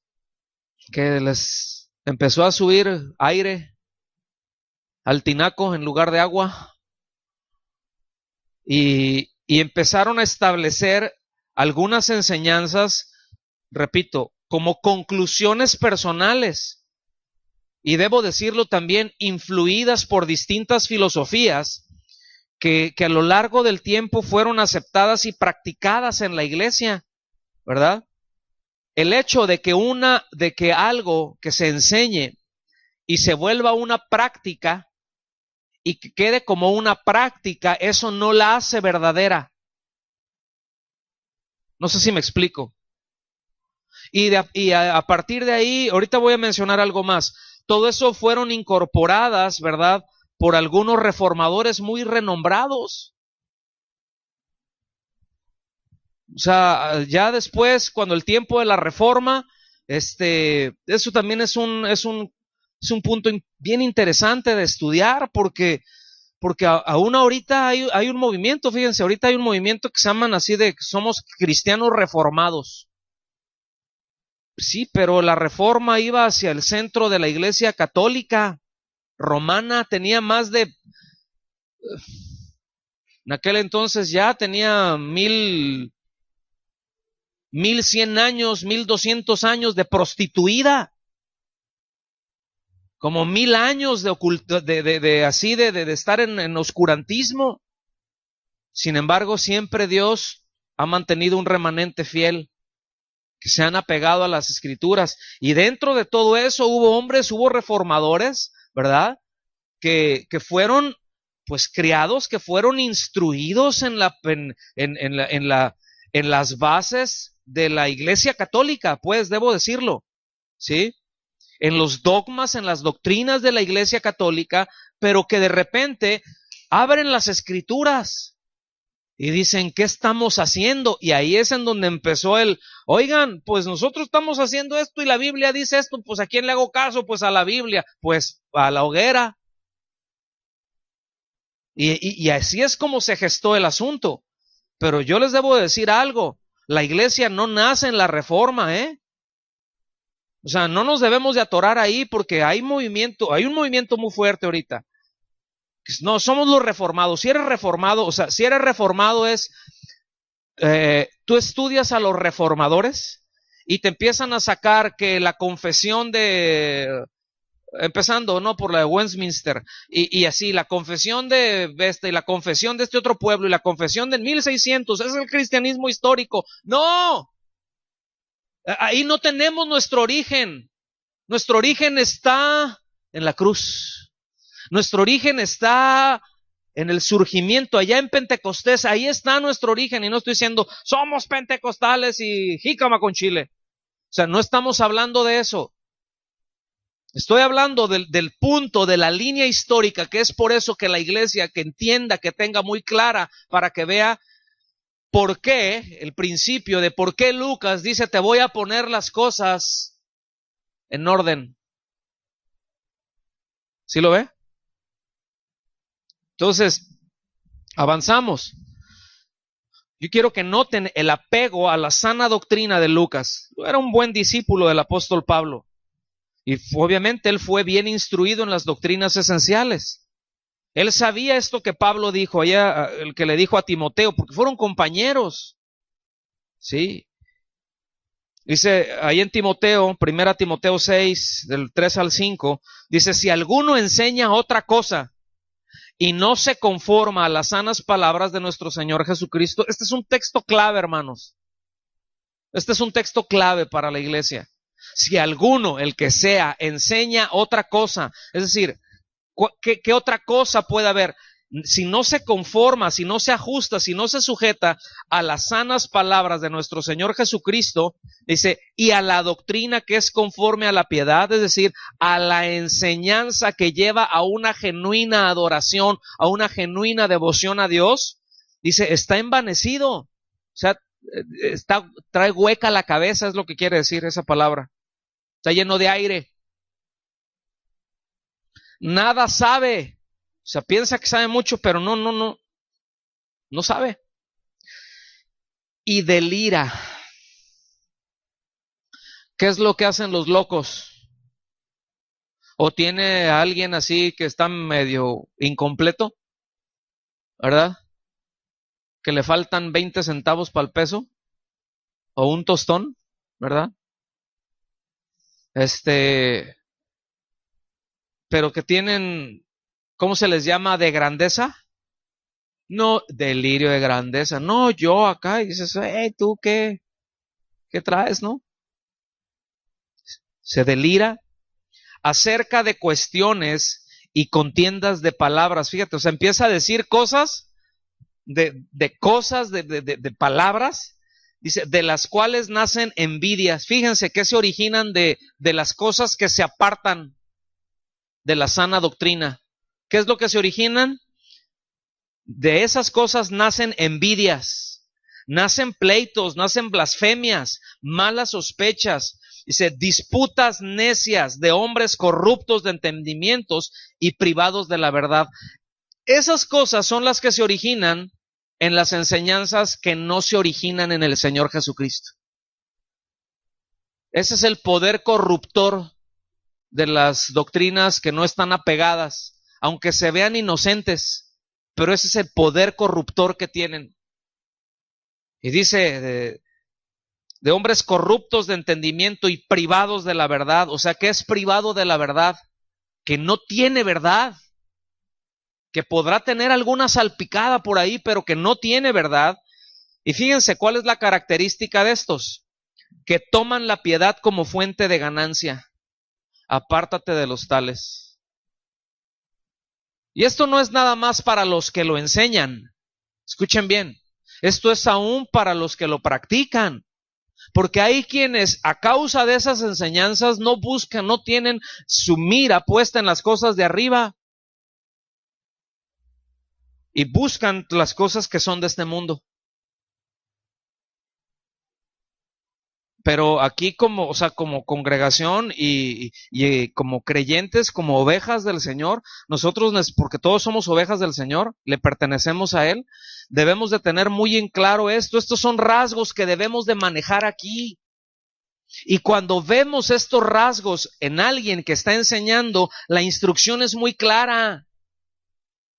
que les empezó a subir aire al tinaco en lugar de agua y empezaron a establecer algunas enseñanzas, repito, como conclusiones personales y debo decirlo también, influidas por distintas filosofías que a lo largo del tiempo fueron aceptadas y practicadas en la iglesia, ¿verdad? El hecho de que algo que se enseñe y se vuelva una práctica y que quede como una práctica, eso no la hace verdadera. No sé si me explico. A partir de ahí, ahorita voy a mencionar algo más. Todo eso fueron incorporadas, ¿verdad? Por algunos reformadores muy renombrados. O sea, ya después, cuando el tiempo de la reforma, eso también es un punto bien interesante de estudiar, porque aún ahorita hay un movimiento, fíjense, ahorita hay un movimiento que se llaman así de, somos cristianos reformados. Sí, pero la reforma iba hacia el centro de la iglesia católica romana, tenía más de, en aquel entonces ya tenía 1100 años, 1200 años de prostituida, como 1000 años de oculto, de estar en oscurantismo. Sin embargo, siempre Dios ha mantenido un remanente fiel, que se han apegado a las escrituras. Y dentro de todo eso hubo hombres, hubo reformadores, ¿verdad? Que fueron pues criados, que fueron instruidos en las bases de la iglesia católica, pues debo decirlo, ¿sí? En los dogmas, en las doctrinas de la iglesia católica, pero que de repente abren las escrituras y dicen, ¿qué estamos haciendo? Y ahí es en donde empezó oigan, pues nosotros estamos haciendo esto y la Biblia dice esto, pues ¿a quién le hago caso? Pues a la Biblia, pues a la hoguera. Y así es como se gestó el asunto. Pero yo les debo decir algo, la iglesia no nace en la reforma, ¿eh? O sea, no nos debemos de atorar ahí porque hay un movimiento muy fuerte ahorita. No, somos los reformados. Si eres reformado, o sea, si eres reformado tú estudias a los reformadores y te empiezan a sacar que la confesión empezando, ¿no? Por la de Westminster, y así, la confesión de y la confesión de este otro pueblo, y la confesión del 1600, es el cristianismo histórico. ¡No! Ahí no tenemos nuestro origen. Nuestro origen está en la cruz. Nuestro origen está en el surgimiento, allá en Pentecostés, ahí está nuestro origen, y no estoy diciendo, somos pentecostales y jícama con chile. O sea, no estamos hablando de eso. Estoy hablando del punto, de la línea histórica, que es por eso que la iglesia, que entienda, que tenga muy clara, para que vea por qué, el principio de por qué Lucas dice, te voy a poner las cosas en orden. ¿Sí lo ve? Entonces, avanzamos. Yo quiero que noten el apego a la sana doctrina de Lucas. Era un buen discípulo del apóstol Pablo. Y obviamente él fue bien instruido en las doctrinas esenciales. Él sabía esto que Pablo dijo allá, el que le dijo a Timoteo, porque fueron compañeros. Sí. Dice ahí en Timoteo, 1 Timoteo 6, del 3 al 5, dice, si alguno enseña otra cosa y no se conforma a las sanas palabras de nuestro Señor Jesucristo, este es un texto clave, hermanos. Este es un texto clave para la iglesia. Si alguno, el que sea, enseña otra cosa, es decir, ¿qué otra cosa puede haber? Si no se conforma, si no se ajusta, si no se sujeta a las sanas palabras de nuestro Señor Jesucristo, dice, y a la doctrina que es conforme a la piedad, es decir, a la enseñanza que lleva a una genuina adoración, a una genuina devoción a Dios, dice, está envanecido. O sea, trae hueca la cabeza, es lo que quiere decir esa palabra. Está lleno de aire. Nada sabe. O sea, piensa que sabe mucho, pero no sabe. Y delira. ¿Qué es lo que hacen los locos? O tiene a alguien así que está medio incompleto, ¿verdad? Que le faltan 20 centavos para el peso, o un tostón, ¿verdad? Pero que tienen, ¿cómo se les llama? De grandeza. No, delirio de grandeza. No, yo acá. Y dices, hey, ¿tú qué traes, no? Se delira acerca de cuestiones y contiendas de palabras. Fíjate, o sea, empieza a decir cosas, de palabras, dice, de las cuales nacen envidias. Fíjense que se originan de las cosas que se apartan de la sana doctrina. ¿Qué es lo que se originan? De esas cosas nacen envidias, nacen pleitos, nacen blasfemias, malas sospechas, dice, disputas necias de hombres corruptos de entendimientos y privados de la verdad. Esas cosas son las que se originan en las enseñanzas que no se originan en el Señor Jesucristo. Ese es el poder corruptor de las doctrinas que no están apegadas, aunque se vean inocentes, pero ese es el poder corruptor que tienen. Y dice, de hombres corruptos de entendimiento y privados de la verdad. O sea, que es privado de la verdad, que no tiene verdad, que podrá tener alguna salpicada por ahí, pero que no tiene verdad. Y fíjense cuál es la característica de estos, que toman la piedad como fuente de ganancia. Apártate de los tales. Y esto no es nada más para los que lo enseñan. Escuchen bien, esto es aún para los que lo practican. Porque hay quienes a causa de esas enseñanzas no buscan, no tienen su mira puesta en las cosas de arriba y buscan las cosas que son de este mundo. Pero aquí como, o sea, como congregación y como creyentes, como ovejas del Señor, nosotros, porque todos somos ovejas del Señor, le pertenecemos a Él, debemos de tener muy en claro esto. Estos son rasgos que debemos de manejar aquí. Y cuando vemos estos rasgos en alguien que está enseñando, la instrucción es muy clara.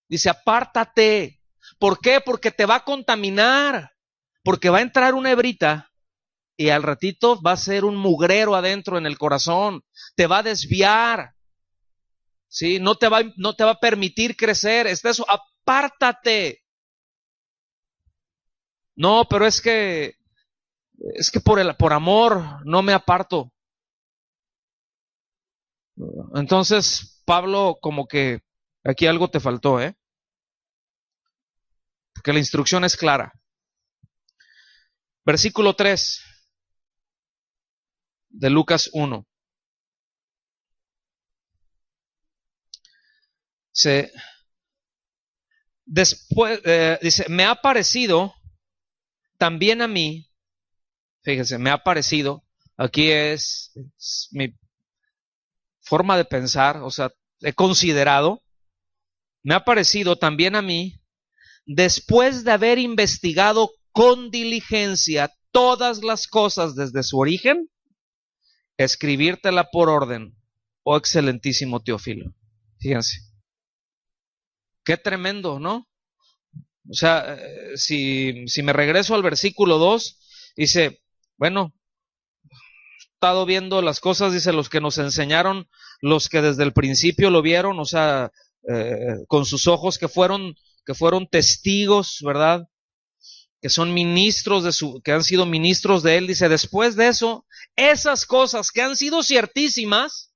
Dice, apártate. ¿Por qué? Porque te va a contaminar. Porque va a entrar una hebrita y al ratito va a ser un mugrero adentro en el corazón. Te va a desviar. ¿Sí? No te va a permitir crecer. Está eso, apártate. No, pero es que por amor no me aparto. Entonces, Pablo, como que aquí algo te faltó, porque la instrucción es clara. Versículo 3 de Lucas 1. Después, dice, me ha parecido también a mí, fíjense, me ha parecido, aquí es mi forma de pensar, o sea, he considerado, me ha parecido también a mí, después de haber investigado con diligencia todas las cosas desde su origen, escribírtela por orden, oh excelentísimo Teófilo. Fíjense, qué tremendo, ¿no? O sea, si me regreso al versículo 2, dice, bueno, he estado viendo las cosas, dice, los que nos enseñaron, los que desde el principio lo vieron, o sea, con sus ojos que fueron testigos, ¿verdad? Que son ministros que han sido ministros de él, dice, después de eso, esas cosas que han sido ciertísimas,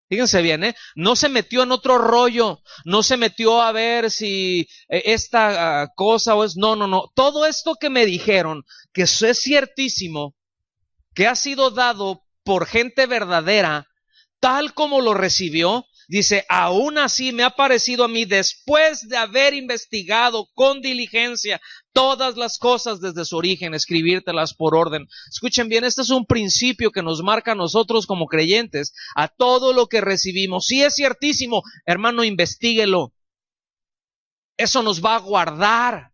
fíjense bien, no se metió en otro rollo, no se metió a ver si esta cosa o es, no, todo esto que me dijeron, que eso es ciertísimo, que ha sido dado por gente verdadera, tal como lo recibió, dice, aún así me ha parecido a mí, después de haber investigado con diligencia todas las cosas desde su origen, escribírtelas por orden. Escuchen bien, este es un principio que nos marca a nosotros como creyentes, a todo lo que recibimos. Si es ciertísimo, hermano, investíguelo. Eso nos va a guardar.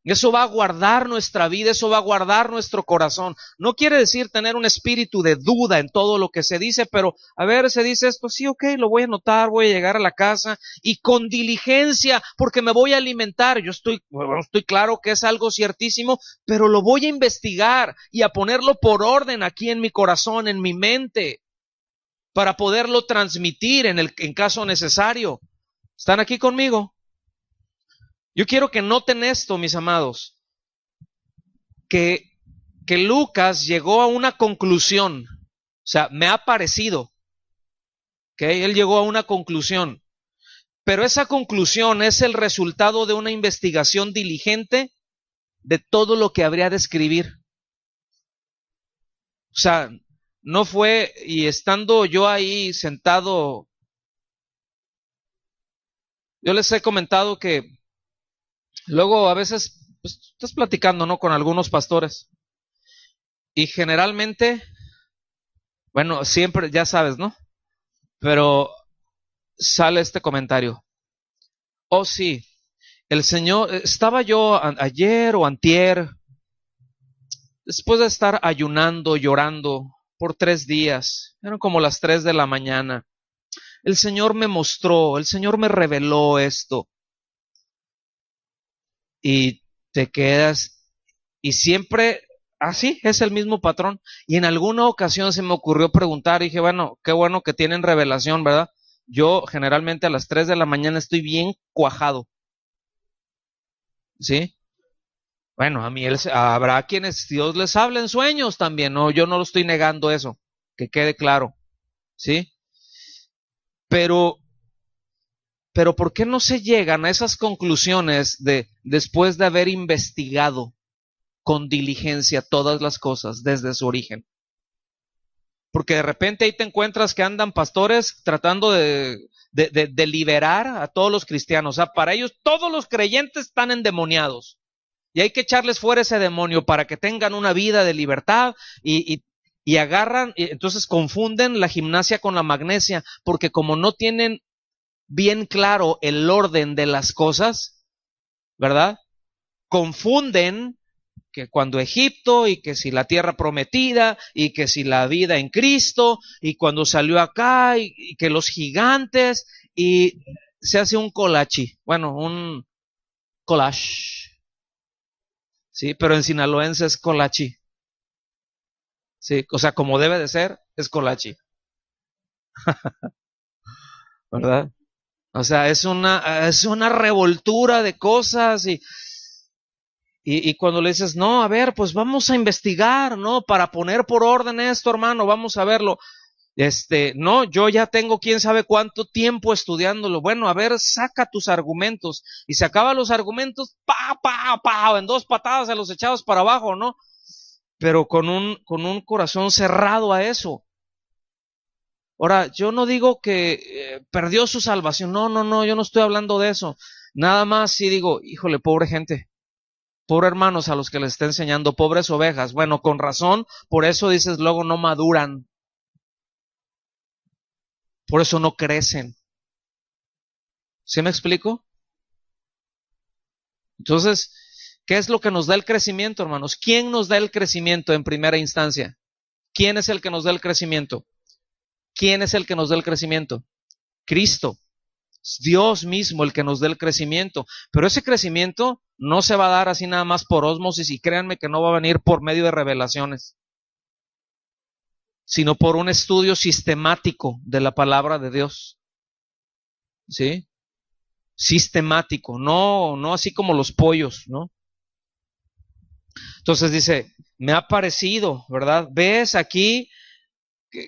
Eso va a guardar nuestra vida, eso va a guardar nuestro corazón. No quiere decir tener un espíritu de duda en todo lo que se dice, pero a ver, se dice esto, sí, ok, lo voy a anotar, voy a llegar a la casa y con diligencia, porque me voy a alimentar. Yo estoy claro que es algo ciertísimo, pero lo voy a investigar y a ponerlo por orden aquí en mi corazón, en mi mente, para poderlo transmitir en caso necesario. ¿Están aquí conmigo? Yo quiero que noten esto, mis amados, que, que Lucas llegó a una conclusión. O sea, me ha parecido que él llegó a una conclusión. Pero esa conclusión es el resultado de una investigación diligente de todo lo que habría de escribir. O sea, no fue, y estando yo ahí sentado, yo les he comentado que luego a veces pues, estás platicando, ¿no? Con algunos pastores. Y generalmente, bueno, siempre, ya sabes, ¿no? Pero sale este comentario. Oh, sí, el Señor, estaba yo ayer o antier, después de estar ayunando, llorando por 3 días, eran como las 3 de la mañana. El Señor me mostró, el Señor me reveló esto. Y te quedas, y siempre así es el mismo patrón. Y en alguna ocasión se me ocurrió preguntar, y dije, bueno, qué bueno que tienen revelación, ¿verdad? Yo generalmente a las 3 de la mañana estoy bien cuajado, ¿sí? Bueno, a mí habrá quienes Dios les habla en sueños también, no, yo no lo estoy negando eso, que quede claro, ¿sí? Pero, pero ¿por qué no se llegan a esas conclusiones después de haber investigado con diligencia todas las cosas desde su origen? Porque de repente ahí te encuentras que andan pastores tratando de liberar a todos los cristianos. O sea, para ellos todos los creyentes están endemoniados. Y hay que echarles fuera ese demonio para que tengan una vida de libertad y agarran, y entonces confunden la gimnasia con la magnesia, porque como no tienen bien claro el orden de las cosas, ¿verdad? Confunden que cuando Egipto y que si la tierra prometida y que si la vida en Cristo y cuando salió acá y que los gigantes y se hace un colachi, bueno, un collage, sí, pero en sinaloense es colachi, sí, o sea, como debe de ser, es colachi, ¿verdad? O sea, es una revoltura de cosas y cuando le dices, no, a ver, pues vamos a investigar, ¿no? Para poner por orden esto, hermano, vamos a verlo. No, yo ya tengo quién sabe cuánto tiempo estudiándolo. Bueno, a ver, saca tus argumentos. Y sacaba los argumentos, en 2 patadas se los echabas para abajo, ¿no? Pero con un corazón cerrado a eso. Ahora, yo no digo que perdió su salvación. No, no, no, yo no estoy hablando de eso. Nada más sí digo, híjole, pobre gente. Pobre hermanos a los que les está enseñando, pobres ovejas. Bueno, con razón, por eso dices, luego no maduran. Por eso no crecen. ¿Sí me explico? Entonces, ¿qué es lo que nos da el crecimiento, hermanos? ¿Quién nos da el crecimiento en primera instancia? ¿Quién es el que nos da el crecimiento? ¿Quién es el que nos da el crecimiento? Cristo. Es Dios mismo el que nos da el crecimiento. Pero ese crecimiento no se va a dar así nada más por ósmosis y créanme que no va a venir por medio de revelaciones, sino por un estudio sistemático de la palabra de Dios. ¿Sí? Sistemático, no así como los pollos, ¿no? Entonces dice, me ha parecido, ¿verdad? ¿Ves aquí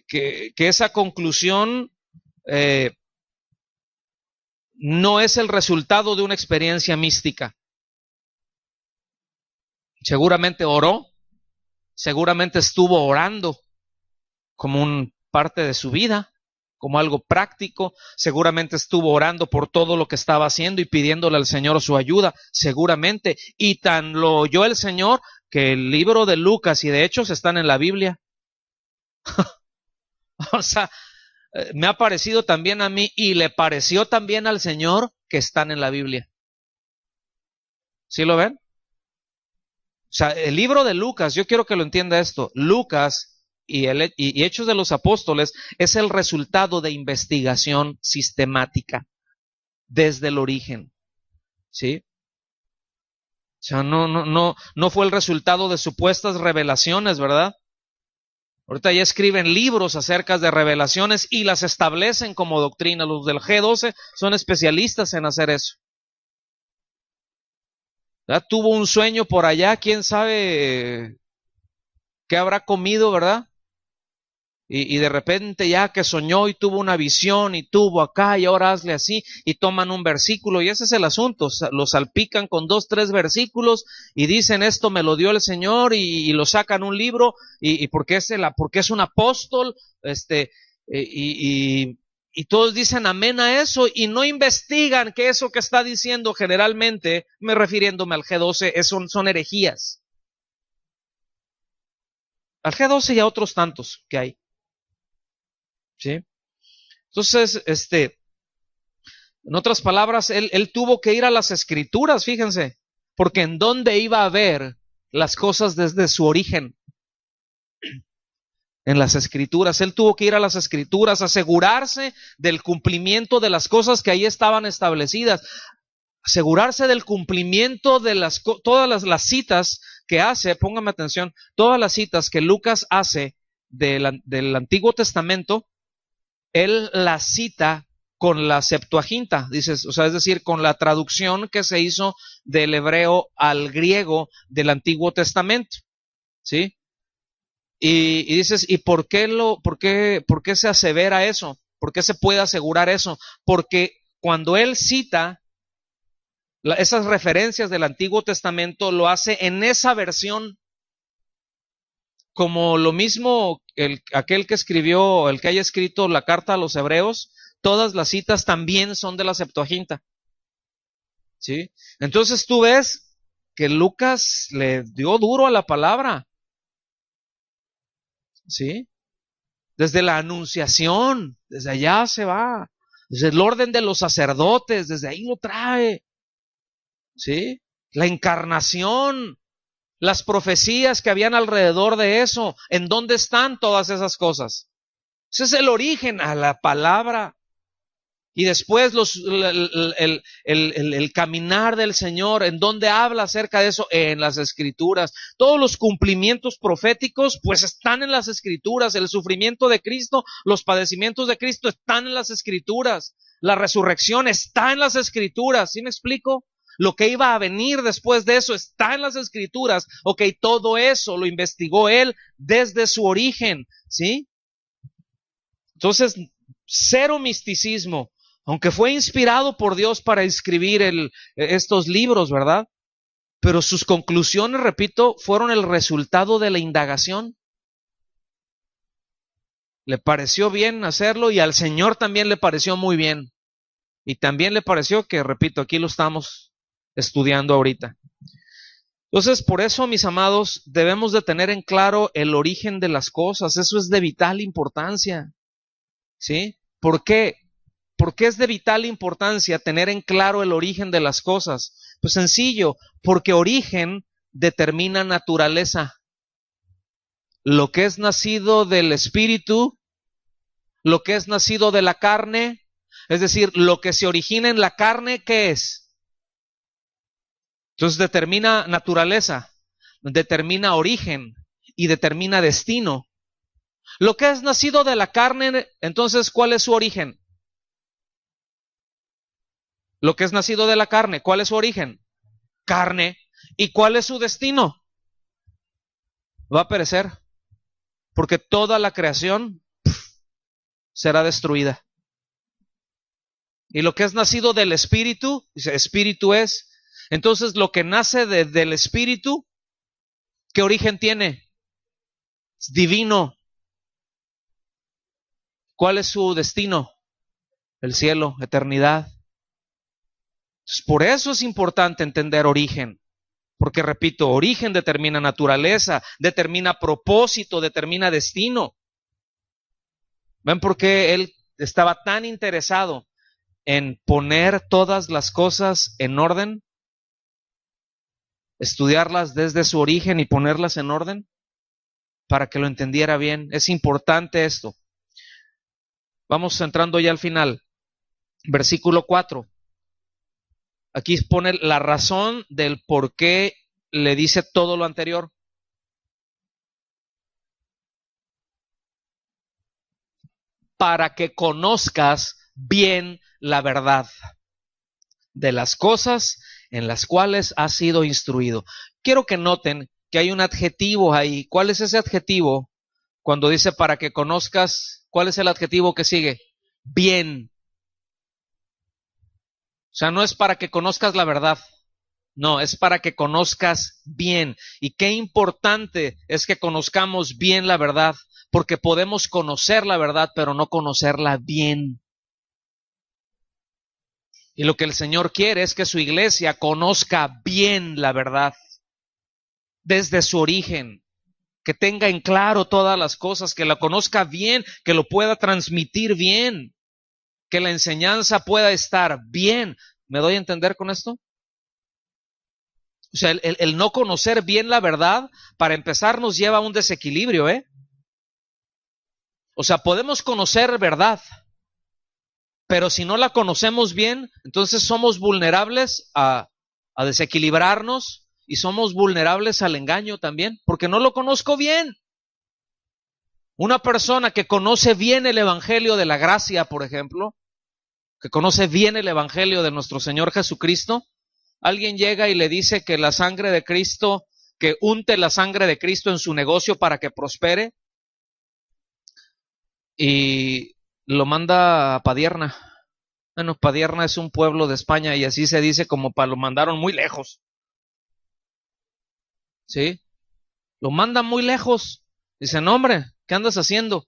que esa conclusión no es el resultado de una experiencia mística? Seguramente oró, seguramente estuvo orando como un parte de su vida, como algo práctico, seguramente estuvo orando por todo lo que estaba haciendo y pidiéndole al Señor su ayuda, seguramente, y tan lo oyó el Señor que el libro de Lucas y de Hechos están en la Biblia. O sea, me ha parecido también a mí y le pareció también al Señor que están en la Biblia. ¿Sí lo ven? O sea, el libro de Lucas, yo quiero que lo entienda esto, Lucas y Hechos de los Apóstoles es el resultado de investigación sistemática desde el origen, ¿sí? O sea, no fue el resultado de supuestas revelaciones, ¿verdad? Ahorita ya escriben libros acerca de revelaciones y las establecen como doctrina. Los del G12 son especialistas en hacer eso. ¿Verdad? Tuvo un sueño por allá, quién sabe qué habrá comido, ¿verdad? Y de repente ya que soñó y tuvo una visión y tuvo acá y ahora hazle así y toman un versículo y ese es el asunto, lo salpican con 2, 3 versículos y dicen esto me lo dio el Señor y lo sacan un libro y porque es un apóstol, y todos dicen amén a eso y no investigan que eso que está diciendo generalmente, me refiriéndome al G12, son herejías. Al G12 y a otros tantos que hay. ¿Sí? Entonces, en otras palabras, él tuvo que ir a las escrituras, fíjense, porque en dónde iba a ver las cosas desde su origen. En las escrituras, él tuvo que ir a las escrituras, asegurarse del cumplimiento de las cosas que ahí estaban establecidas, asegurarse del cumplimiento de todas las citas que hace, póngame atención, todas las citas que Lucas hace del Antiguo Testamento, él la cita con la Septuaginta, dices, o sea, es decir, con la traducción que se hizo del hebreo al griego del Antiguo Testamento, ¿sí? Y dices, ¿y por qué se asevera eso? ¿Por qué se puede asegurar eso? Porque cuando él cita esas referencias del Antiguo Testamento, lo hace en esa versión, como lo mismo aquel que escribió, el que haya escrito la carta a los hebreos, todas las citas también son de la Septuaginta. ¿Sí? Entonces tú ves que Lucas le dio duro a la palabra. ¿Sí? Desde la anunciación, desde allá se va. Desde el orden de los sacerdotes, desde ahí lo trae. ¿Sí? La encarnación, las profecías que habían alrededor de eso, ¿en dónde están todas esas cosas? Ese es el origen a la palabra. Y después el caminar del Señor, ¿en dónde habla acerca de eso? En las Escrituras. Todos los cumplimientos proféticos, pues están en las Escrituras. El sufrimiento de Cristo, los padecimientos de Cristo están en las Escrituras. La resurrección está en las Escrituras. ¿Sí me explico? Lo que iba a venir después de eso está en las Escrituras. Ok, todo eso lo investigó él desde su origen. ¿Sí? Entonces, cero misticismo. Aunque fue inspirado por Dios para escribir estos libros, ¿verdad? Pero sus conclusiones, repito, fueron el resultado de la indagación. Le pareció bien hacerlo y al Señor también le pareció muy bien. Y también le pareció que, repito, aquí lo estamos estudiando ahorita. Entonces, por eso, mis amados, debemos de tener en claro el origen de las cosas. Eso es de vital importancia. ¿Sí? ¿Por qué? ¿Por qué es de vital importancia tener en claro el origen de las cosas? Pues sencillo, porque origen determina naturaleza. Lo que es nacido del espíritu, lo que es nacido de la carne, es decir, lo que se origina en la carne, ¿qué es? Entonces determina naturaleza, determina origen y determina destino. Lo que es nacido de la carne, entonces, ¿cuál es su origen? Lo que es nacido de la carne, ¿cuál es su origen? Carne. ¿Y cuál es su destino? Va a perecer, porque toda la creación será destruida. Y lo que es nacido del espíritu, dice, espíritu es. Entonces, lo que nace del espíritu, ¿qué origen tiene? Es divino. ¿Cuál es su destino? El cielo, eternidad. Entonces, por eso es importante entender origen. Porque, repito, origen determina naturaleza, determina propósito, determina destino. ¿Ven por qué él estaba tan interesado en poner todas las cosas en orden? Estudiarlas desde su origen y ponerlas en orden para que lo entendiera bien. Es importante esto. Vamos entrando ya al final. Versículo 4. Aquí pone la razón del por qué le dice todo lo anterior. para que conozcas bien la verdad de las cosas en las cuales has sido instruido. Quiero que noten que hay un adjetivo ahí. ¿Cuál es ese adjetivo? Cuando dice para que conozcas, ¿cuál es el adjetivo que sigue? Bien. O sea, no es para que conozcas la verdad. No, es para que conozcas bien. Y qué importante es que conozcamos bien la verdad, porque podemos conocer la verdad, pero no conocerla bien. Y lo que el Señor quiere es que su iglesia conozca bien la verdad, desde su origen, que tenga en claro todas las cosas, que la conozca bien, que lo pueda transmitir bien, que la enseñanza pueda estar bien. ¿Me doy a entender con esto? O sea, el no conocer bien la verdad, para empezar, nos lleva a un desequilibrio, ¿eh? O sea, podemos conocer verdad, pero si no la conocemos bien, entonces somos vulnerables a desequilibrarnos y somos vulnerables al engaño también, porque no lo conozco bien. Una persona que conoce bien el Evangelio de la gracia, por ejemplo, que conoce bien el Evangelio de nuestro Señor Jesucristo, alguien llega y le dice que la sangre de Cristo, que unte la sangre de Cristo en su negocio para que prospere, y lo manda a Padierna. Bueno, Padierna es un pueblo de España y así se dice como para lo mandaron muy lejos. ¿Sí? Lo mandan muy lejos. Dicen, no, hombre, ¿qué andas haciendo?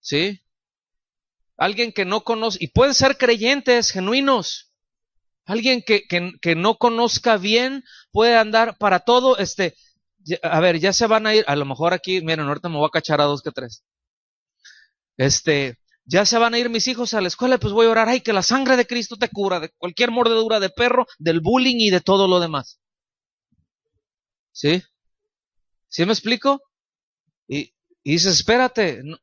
¿Sí? Alguien que no conoce, y pueden ser creyentes genuinos. Alguien que no conozca bien puede andar para todo, a ver, ya se van a ir, a lo mejor aquí, miren, ahorita me voy a cachar a 2 que 3. Ya se van a ir mis hijos a la escuela, pues voy a orar, ay, que la sangre de Cristo te cubra de cualquier mordedura de perro, del bullying y de todo lo demás. ¿Sí? ¿Sí me explico? Y dices, espérate, no,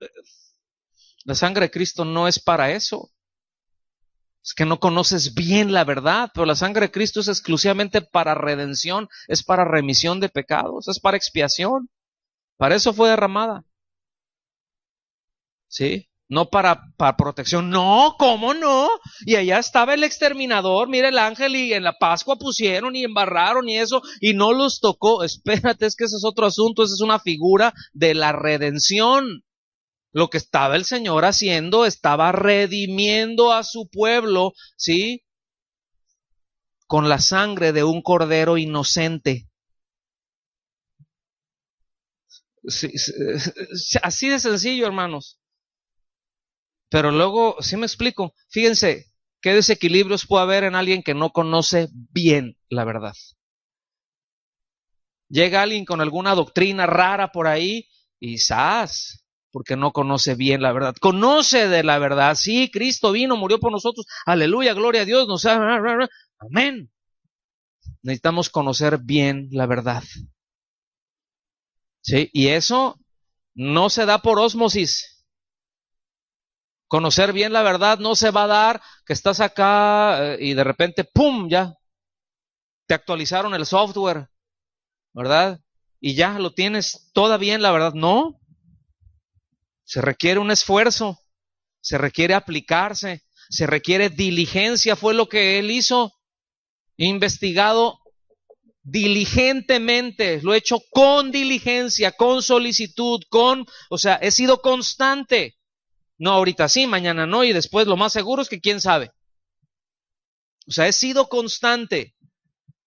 la sangre de Cristo no es para eso. Es que no conoces bien la verdad, pero la sangre de Cristo es exclusivamente para redención, es para remisión de pecados, es para expiación. Para eso fue derramada. ¿Sí? No para protección. No, ¿cómo no? Y allá estaba el exterminador, mira el ángel, y en la Pascua pusieron y embarraron y eso, y no los tocó. Espérate, es que ese es otro asunto, esa es una figura de la redención. Lo que estaba el Señor haciendo, estaba redimiendo a su pueblo, ¿sí? Con la sangre de un cordero inocente. Sí, así de sencillo, hermanos. Pero luego, ¿sí me explico? Fíjense, ¿qué desequilibrios puede haber en alguien que no conoce bien la verdad? Llega alguien con alguna doctrina rara por ahí y ¡zas! Porque no conoce bien la verdad. Conoce de la verdad. Sí, Cristo vino, murió por nosotros. Aleluya, gloria a Dios. Amén. Necesitamos conocer bien la verdad. ¿Sí? Y eso no se da por ósmosis. Conocer bien la verdad no se va a dar que estás acá y de repente, ¡pum!, ya te actualizaron el software, ¿verdad? Y ya lo tienes toda bien la verdad. No, se requiere un esfuerzo, se requiere aplicarse, se requiere diligencia, fue lo que él hizo, investigado diligentemente, lo he hecho con diligencia, con solicitud, o sea, he sido constante. No ahorita sí, mañana no, y después lo más seguro es que quién sabe. O sea, he sido constante.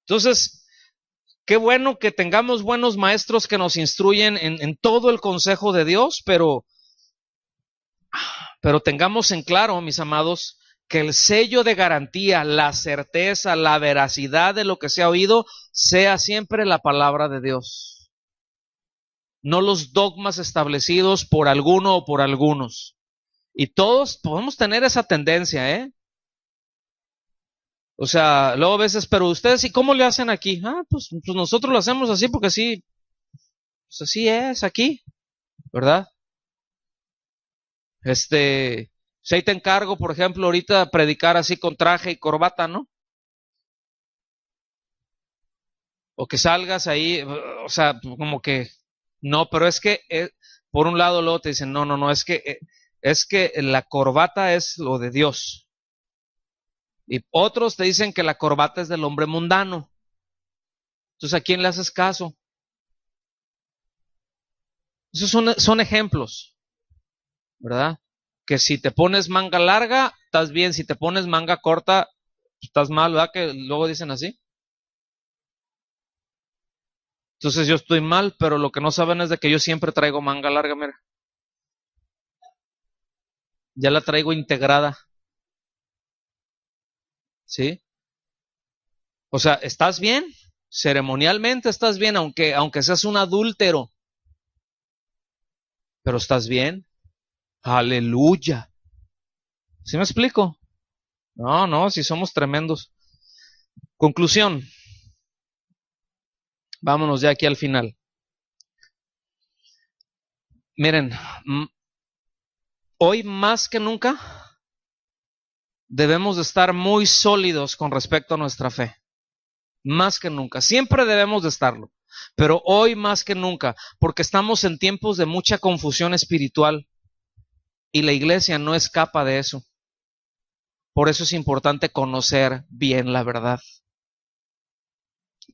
Entonces, qué bueno que tengamos buenos maestros que nos instruyen en todo el consejo de Dios, pero tengamos en claro, mis amados, que el sello de garantía, la certeza, la veracidad de lo que se ha oído, sea siempre la palabra de Dios. No los dogmas establecidos por alguno o por algunos. Y todos podemos tener esa tendencia, ¿eh? O sea, luego a veces, pero ustedes, ¿y cómo le hacen aquí? Pues nosotros lo hacemos así porque así, pues así es aquí, ¿verdad? Si ahí te encargo, por ejemplo, ahorita predicar así con traje y corbata, ¿no? O que salgas ahí, o sea, como que, no, pero es que, por un lado luego te dicen, no, es que es que la corbata es lo de Dios. Y otros te dicen que la corbata es del hombre mundano. Entonces, ¿a quién le haces caso? Esos son ejemplos, ¿verdad? Que si te pones manga larga, estás bien. Si te pones manga corta, estás mal, ¿verdad? Que luego dicen así. Entonces yo estoy mal, pero lo que no saben es de que yo siempre traigo manga larga, mira. Ya la traigo integrada, ¿sí? O sea, ¿estás bien? Ceremonialmente estás bien, aunque seas un adúltero, pero estás bien. Aleluya. ¿Sí me explico? No, no, si somos tremendos. Conclusión. Vámonos ya aquí al final. Miren, hoy más que nunca debemos de estar muy sólidos con respecto a nuestra fe. Más que nunca. Siempre debemos de estarlo. Pero hoy más que nunca, porque estamos en tiempos de mucha confusión espiritual y la iglesia no escapa de eso. Por eso es importante conocer bien la verdad.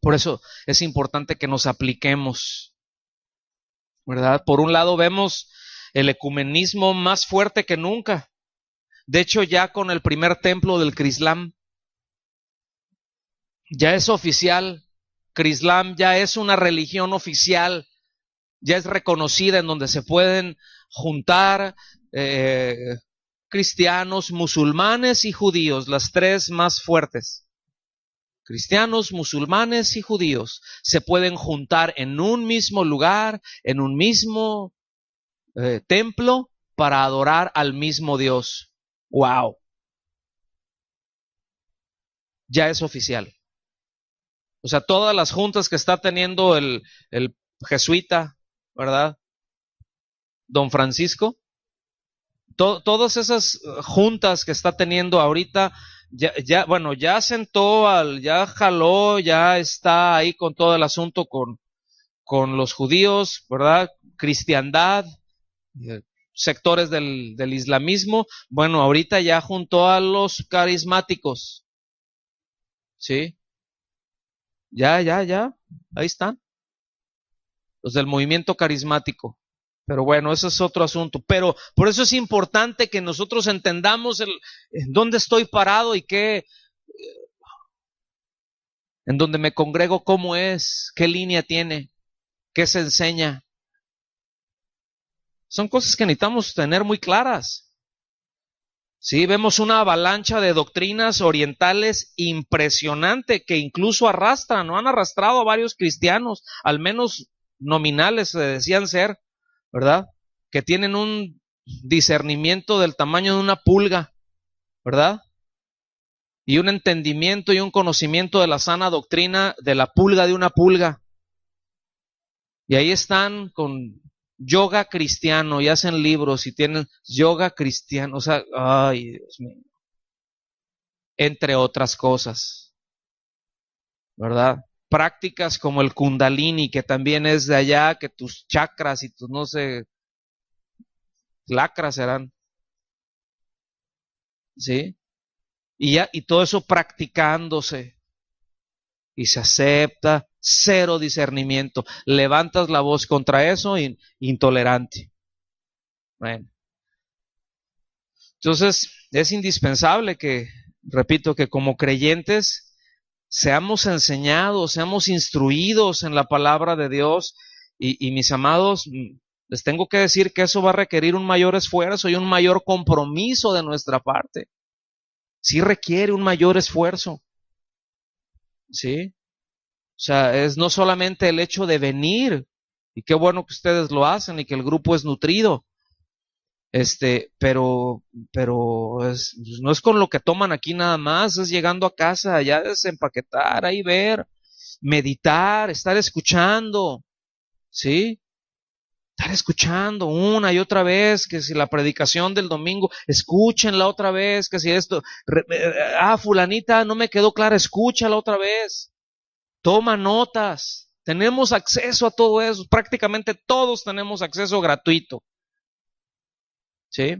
Por eso es importante que nos apliquemos, ¿verdad? Por un lado vemos el ecumenismo más fuerte que nunca. De hecho, ya con el primer templo del Crislam, ya es oficial. Crislam ya es una religión oficial, ya es reconocida en donde se pueden juntar cristianos, musulmanes y judíos, las tres más fuertes. Cristianos, musulmanes y judíos se pueden juntar en un mismo lugar, en un mismo templo para adorar al mismo Dios. ¡Wow! Ya es oficial. O sea, todas las juntas que está teniendo el jesuita, ¿verdad? Don Francisco, todas esas juntas que está teniendo ahorita, bueno, ya sentó ya jaló, ya está ahí con todo el asunto con los judíos, ¿verdad? Cristiandad, sectores del islamismo. Bueno, ahorita ya juntó a los carismáticos, ¿sí? Ya, ahí están, los del movimiento carismático. Pero bueno, ese es otro asunto. Pero por eso es importante que nosotros entendamos en dónde estoy parado y en dónde me congrego, cómo es, qué línea tiene, qué se enseña. Son cosas que necesitamos tener muy claras. Sí, vemos una avalancha de doctrinas orientales impresionante que incluso arrastran, ¿no? Han arrastrado a varios cristianos, al menos nominales se decían ser, ¿verdad? Que tienen un discernimiento del tamaño de una pulga, ¿verdad? Y un entendimiento y un conocimiento de la sana doctrina de la pulga de una pulga. Y ahí están con yoga cristiano y hacen libros y tienen yoga cristiano, o sea, ay, Dios mío. Entre otras cosas, ¿verdad? Prácticas como el kundalini, que también es de allá, que tus chakras y tus, no sé, lacras serán, ¿sí? Y todo eso practicándose y se acepta, cero discernimiento. Levantas la voz contra eso, intolerante. Bueno, entonces es indispensable que, repito, que como creyentes seamos enseñados, seamos instruidos en la palabra de Dios y mis amados, les tengo que decir que eso va a requerir un mayor esfuerzo y un mayor compromiso de nuestra parte. Sí requiere un mayor esfuerzo, ¿sí? O sea, es no solamente el hecho de venir, y qué bueno que ustedes lo hacen y que el grupo es nutrido, pero no es con lo que toman aquí nada más, es llegando a casa, ya desempaquetar, ahí ver, meditar, estar escuchando, ¿sí? Estar escuchando una y otra vez, que si la predicación del domingo, escúchenla otra vez, que si esto, fulanita, no me quedó clara, escúchala otra vez, toma notas, tenemos acceso a todo eso, prácticamente todos tenemos acceso gratuito, ¿sí?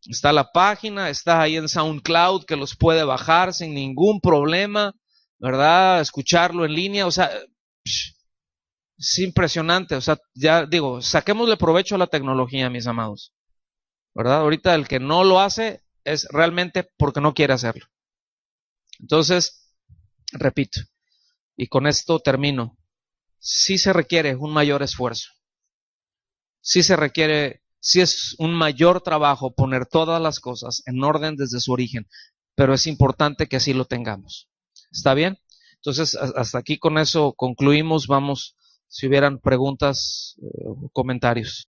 Está la página, está ahí en SoundCloud que los puede bajar sin ningún problema, ¿verdad? Escucharlo en línea, o sea, es impresionante, o sea, ya digo, saquémosle provecho a la tecnología, mis amados, ¿verdad? Ahorita el que no lo hace es realmente porque no quiere hacerlo. Entonces, repito, y con esto termino, sí se requiere un mayor esfuerzo, sí se requiere, sí es un mayor trabajo poner todas las cosas en orden desde su origen, pero es importante que así lo tengamos. ¿Está bien? Entonces, hasta aquí con eso concluimos. Vamos, si hubieran preguntas o comentarios.